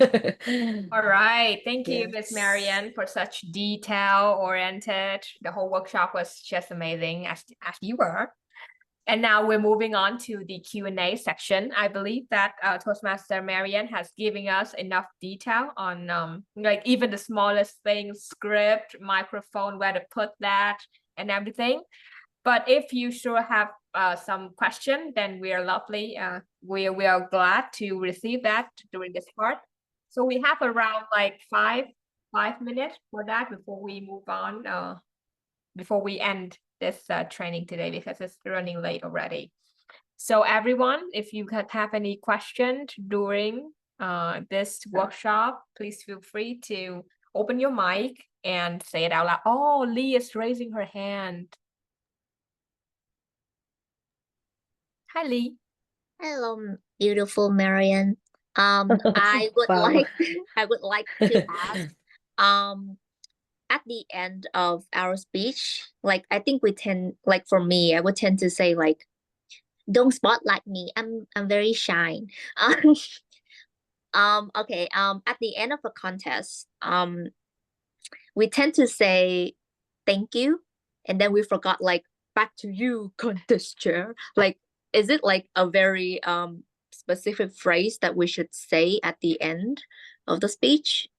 Speaker 1: All right. Thank you, Miss
Speaker 3: Yes.
Speaker 1: Merianne, for such detail-oriented. The whole workshop was just amazing as you were. And now we're moving on to the Q&A section. I believe that Toastmaster Merianne has given us enough detail on like even the smallest things, script, microphone, where to put that and everything. But if you sure have some question, then we are lovely. We are glad to receive that during this part. So we have around like five minutes for that before we move on, before we end this training today, because it's running late already. So everyone, if you have any questions during this workshop, please feel free to open your mic and say it out loud. Oh, Lee is raising her hand. Hi, Lee.
Speaker 5: Hello, beautiful Merianne. I would
Speaker 3: Wow.
Speaker 5: like to ask, at the end of our speech, like I think we tend, like for me, I would tend to say like, don't spotlight me. I'm very shy. Okay. At the end of a contest, we tend to say thank you, and then we forgot like back to you, contest chair. Like, is it like a very specific phrase that we should say at the end of the speech?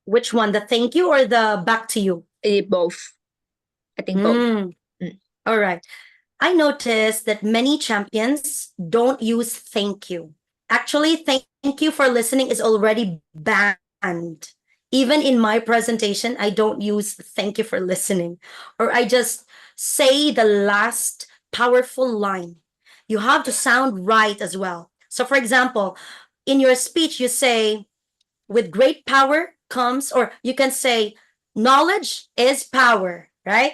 Speaker 3: Which one, the thank you or the back to you?
Speaker 5: Both. I think both.
Speaker 3: All right. I noticed that many champions don't use thank you. Actually, thank you for listening is already banned. Even in my presentation, I don't use thank you for listening, or I just say the last powerful line. You have to sound right as well. So, for example, in your speech, you say, with great power comes, or you can say, knowledge is power, right?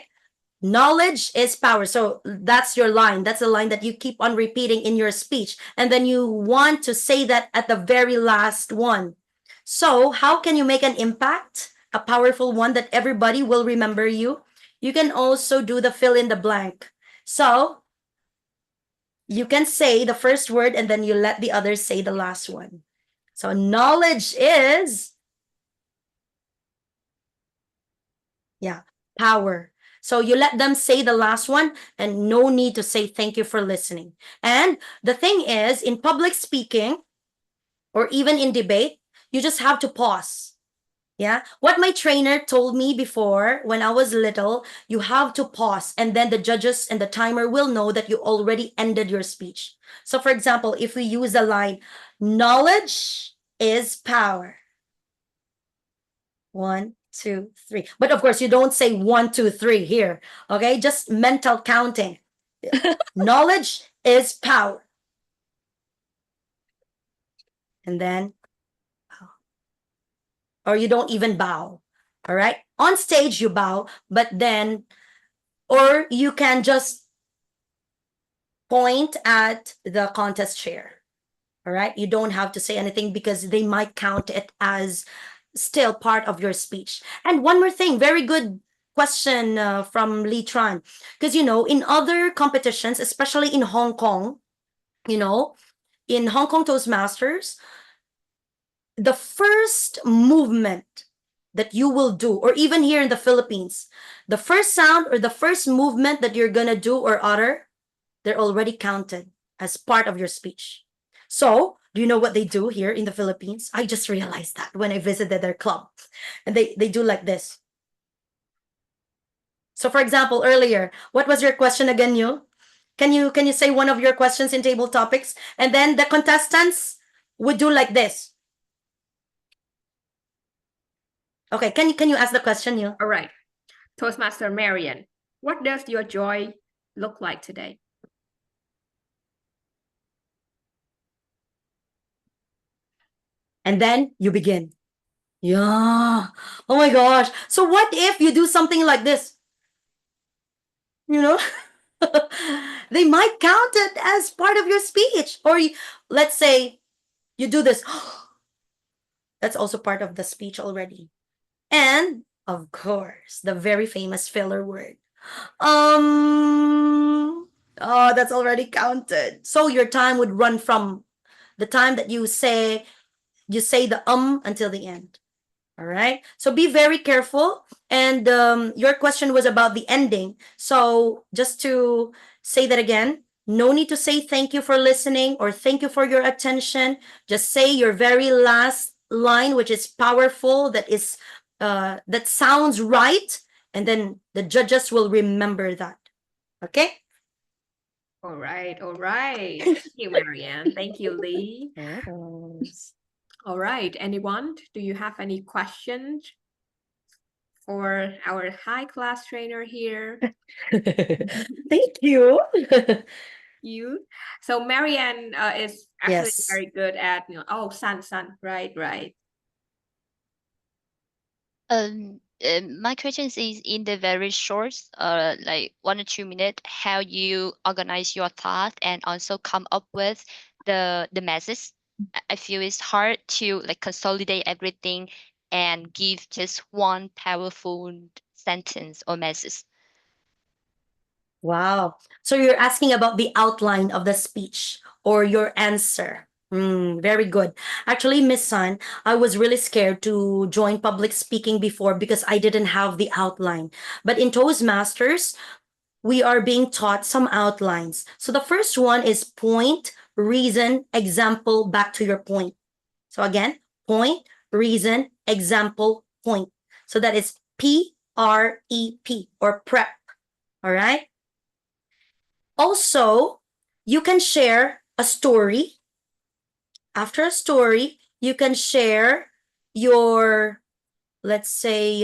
Speaker 3: Knowledge is power. So that's your line. That's a line that you keep on repeating in your speech. And then you want to say that at the very last one. So how can you make an impact? A powerful one that everybody will remember you. You can also do the fill in the blank. So you can say the first word and then you let the others say the last one. So knowledge is, power. So you let them say the last one and no need to say thank you for listening. And the thing is, in public speaking or even in debate, you just have to pause. Yeah. What my trainer told me before when I was little, you have to pause and then the judges and the timer will know that you already ended your speech. So for example, if we use the line, knowledge is power. 1, 2, 3. But of course, you don't say 1, 2, 3 here. Okay, just mental counting. Knowledge is power. And then, or you don't even bow. All right. On stage, you bow, but then, or you can just point at the contest chair. All right. You don't have to say anything because they might count it as still part of your speech. And one more thing, very good question from Lee Tran, because in other competitions, especially in Hong Kong, in Hong Kong Toastmasters, the first movement that you will do, or even here in the Philippines, the first sound or the first movement that you're gonna do or utter, they're already counted as part of your speech. So, do you know what they do here in the Philippines? I just realized that when I visited their club. And they do like this. So for example, earlier, what was your question again, you? Can you say one of your questions in table topics? And then the contestants would do like this. Okay, can you ask the question, you?
Speaker 1: All right. Toastmaster Merianne, what does your joy look like today?
Speaker 3: And then you begin. Yeah. Oh my gosh. So what if you do something like this? They might count it as part of your speech. Or let's say you do this. That's also part of the speech already. And of course, the very famous filler word. Oh, that's already counted. So your time would run from the time that you say the until the end. All right. So be very careful. And your question was about the ending. So just to say that again, no need to say thank you for listening or thank you for your attention. Just say your very last line, which is powerful, that sounds right, and then the judges will remember that. Okay.
Speaker 1: All right. Thank you, Merianne. Thank you, Lee.
Speaker 3: Yes.
Speaker 1: All right. Anyone, do you have any questions for our high class trainer here?
Speaker 3: Thank you.
Speaker 1: you. So Merianne is actually
Speaker 3: Yes.
Speaker 1: very good at, oh, Sun, right.
Speaker 7: My question is in the very short, like 1 or 2 minutes, how you organize your thought and also come up with the message. I feel it's hard to like consolidate everything and give just one powerful sentence or message.
Speaker 3: Wow. So you're asking about the outline of the speech or your answer. Very good. Actually, Miss Sun, I was really scared to join public speaking before because I didn't have the outline. But in Toastmasters, we are being taught some outlines. So the first one is point, reason, example, back to your point. So again, point, reason, example, point. So that is PREP or prep. All right. Also, you can share a story. After a story, you can share your, let's say,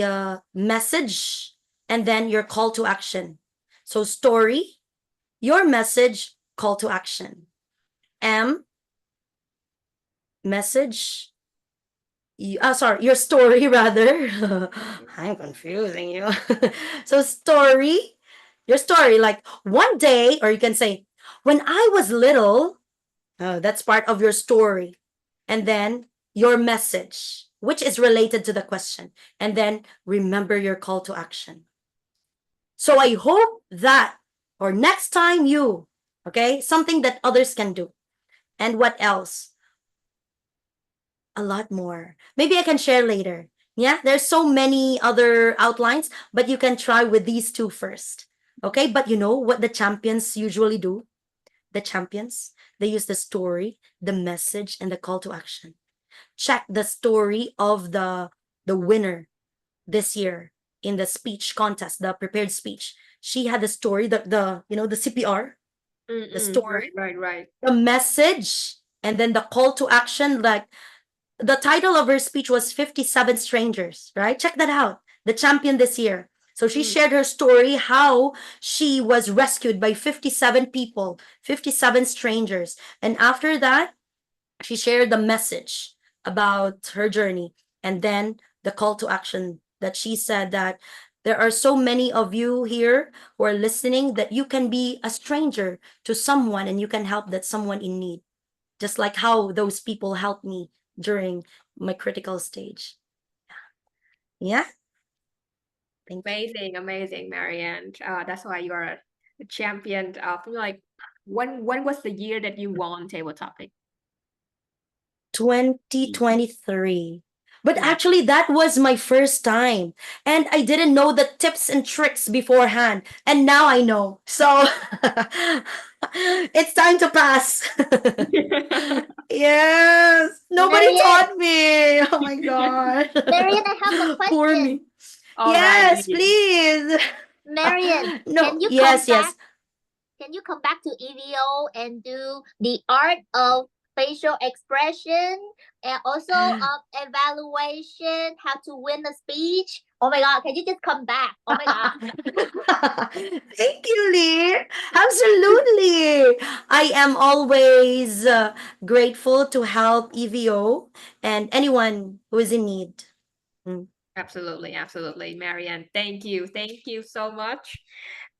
Speaker 3: message and then your call to action. So, story, your message, call to action. M, message, sorry, your story rather. I'm confusing you. So, story, your story, like one day, or you can say, when I was little, that's part of your story. And then your message, which is related to the question. And then remember your call to action. So I hope that, or next time you, okay, something that others can do. And what else? A lot more. Maybe I can share later. Yeah, there's so many other outlines, but you can try with these two first. Okay, but you know what the champions usually do? The champions, they use the story, the message, and the call to action. Check the story of the winner this year in the speech contest, the prepared speech. She had the story, the CPR, the story,
Speaker 1: Right.
Speaker 3: the message, and then the call to action. Like the title of her speech was 57 Strangers, right? Check that out. The champion this year. So she shared her story, how she was rescued by 57 people, 57 strangers. And after that, she shared the message about her journey. And then the call to action that she said that there are so many of you here who are listening that you can be a stranger to someone and you can help that someone in need. Just like how those people helped me during my critical stage. Yeah. Thank you.
Speaker 1: Amazing, Merianne. That's why you are a champion of, like, when was the year that you won table topic?
Speaker 3: 2023. But
Speaker 1: Yeah.
Speaker 3: actually, that was my first time. And I didn't know the tips and tricks beforehand. And now I know. So it's time to pass. Yes. Nobody
Speaker 9: Merianne.
Speaker 3: taught me. Oh my God.
Speaker 9: Merianne, I have a
Speaker 3: Poor
Speaker 9: question.
Speaker 3: me.
Speaker 1: All
Speaker 3: Yes,
Speaker 1: right.
Speaker 3: please.
Speaker 9: Merianne,
Speaker 3: No,
Speaker 9: can you
Speaker 3: yes,
Speaker 9: come
Speaker 3: yes.
Speaker 9: back? Can you come back to EVO and do the art of facial expression and also evaluation, how to win a speech? Oh my God, can you just come back? Oh my God.
Speaker 3: Thank you, Lee. Absolutely. I am always grateful to help EVO and anyone who is in need.
Speaker 1: Absolutely, Merianne. Thank you so much.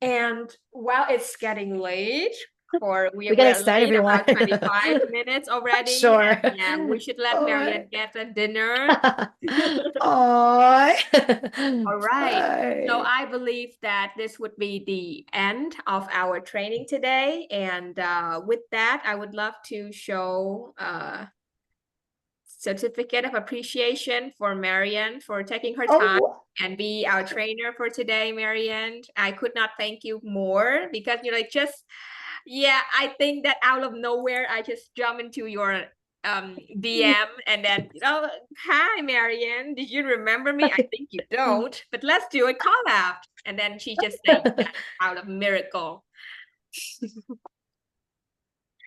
Speaker 1: And while it's getting late,
Speaker 3: We can
Speaker 1: we're
Speaker 3: extend
Speaker 1: late
Speaker 3: everyone.
Speaker 1: about 25 minutes already.
Speaker 3: Sure.
Speaker 1: And yeah, we should let
Speaker 3: Oh,
Speaker 1: Merianne get a dinner.
Speaker 3: All
Speaker 1: All right. So I believe that this would be the end of our training today. And with that, I would love to show certificate of appreciation for Merianne for taking her time and be our trainer for today, Merianne. I could not thank you more because I think that out of nowhere I just jump into your DM and then hi Merianne, did you remember me? I think you don't, but let's do a collab. And then she just said yes, out of miracle.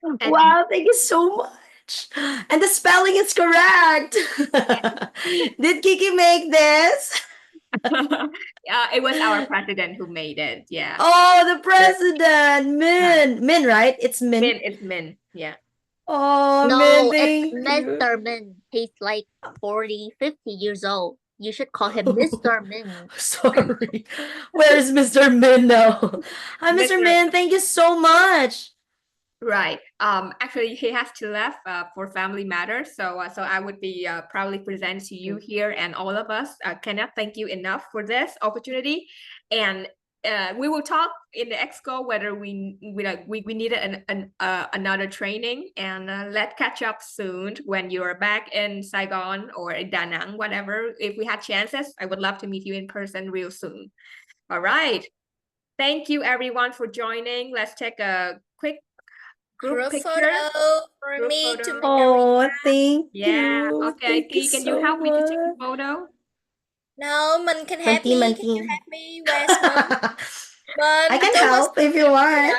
Speaker 3: Wow, thank you so much. And the spelling is correct. Did Kiki make this?
Speaker 1: It was our president who made it. Yeah.
Speaker 3: Oh, the president, Min, right? It's Min.
Speaker 1: Min is Min. Yeah.
Speaker 3: Oh,
Speaker 9: No,
Speaker 3: Min,
Speaker 9: it's
Speaker 3: thank you.
Speaker 9: Mr. Min. He's like 40, 50 years old. You should call him Mr. Min.
Speaker 3: Sorry. Where is Mr. Min now? Hi, Mr.
Speaker 1: Mr.
Speaker 3: Min. Thank you so much.
Speaker 1: Right. Actually, he has to left for family matters. So I would be proudly present to you here and all of us. Cannot thank you enough for this opportunity, and we will talk in the exco whether we needed another training, and let's catch up soon when you're back in Saigon or in Da Nang, whatever. If we had chances, I would love to meet you in person real soon. All right. Thank you everyone for joining. Let's take a quick group picture.
Speaker 6: photo for
Speaker 1: Group
Speaker 6: me
Speaker 1: photo.
Speaker 6: to make a
Speaker 3: Oh, thank
Speaker 1: Yeah.
Speaker 3: you.
Speaker 1: Okay.
Speaker 3: Thank you
Speaker 1: Can
Speaker 3: so
Speaker 1: you help me to take a
Speaker 3: much.
Speaker 1: photo?
Speaker 6: No, mình can help
Speaker 3: Manti,
Speaker 6: me. Can you
Speaker 3: Manti.
Speaker 6: help me? Where's Mình?
Speaker 3: I can
Speaker 6: Thomas.
Speaker 3: help if you want.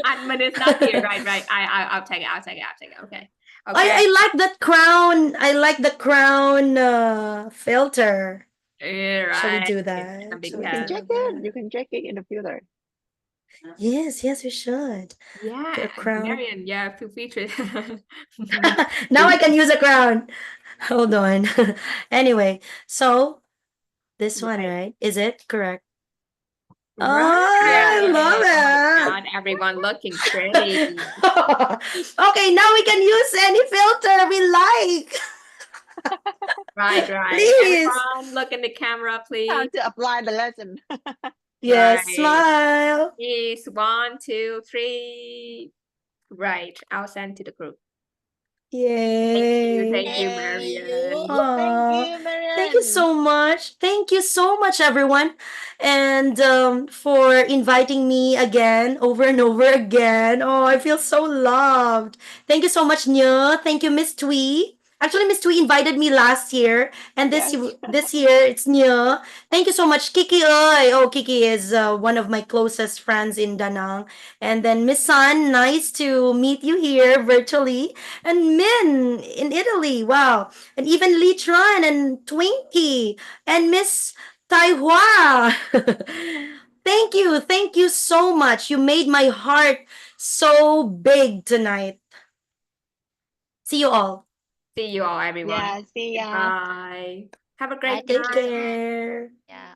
Speaker 1: Admin is not here. Right. I'll take it. Okay.
Speaker 3: I like that crown. I like the crown filter.
Speaker 1: Yeah,
Speaker 3: Shall we
Speaker 1: right.
Speaker 3: do
Speaker 1: It's
Speaker 3: that?
Speaker 1: a big
Speaker 3: Shall we
Speaker 4: You
Speaker 3: do
Speaker 4: can
Speaker 1: cat.
Speaker 4: check
Speaker 3: that?
Speaker 4: it. You can check it in the filter.
Speaker 3: Yes, we should.
Speaker 1: Yeah.
Speaker 3: Okay, a crown.
Speaker 1: Marian, yeah, feel free to.
Speaker 3: Now I can use a crown. Hold on. Anyway, so this one,
Speaker 1: Right.
Speaker 3: right? Is it correct?
Speaker 1: Right.
Speaker 3: Oh, I love
Speaker 1: Oh my
Speaker 3: it.
Speaker 1: God, everyone looking pretty.
Speaker 3: Okay, now we can use any filter we like.
Speaker 1: Right.
Speaker 3: Please.
Speaker 1: Everyone, look in the camera,
Speaker 4: How
Speaker 1: please.
Speaker 4: to apply the lesson.
Speaker 3: Yes,
Speaker 1: Right.
Speaker 3: smile.
Speaker 1: Please, 1, 2, 3. Right. I'll send to the group.
Speaker 3: Yay.
Speaker 1: Thank you,
Speaker 6: Thank
Speaker 1: Marian.
Speaker 6: you.
Speaker 3: Aw,
Speaker 4: Thank you, Merianne.
Speaker 3: thank you so much. Thank you so much, everyone. And for inviting me again, over and over again. Oh, I feel so loved. Thank you so much, Nya. Thank you, Miss Twee. Actually, Miss Twee invited me last year, and this
Speaker 4: Yes.
Speaker 3: this year it's Nya. Thank you so much, Kiki. Oh, Kiki is one of my closest friends in Da Nang. And then Miss San, nice to meet you here virtually. And Min in Italy, wow. And even Lee Tran and Twinkie and Miss Taihua. Thank you so much. You made my heart so big tonight. See you all.
Speaker 1: See you all, everyone.
Speaker 4: Yeah, see ya.
Speaker 1: Bye. Have a great
Speaker 3: Take
Speaker 1: night.
Speaker 3: care.
Speaker 7: Yeah.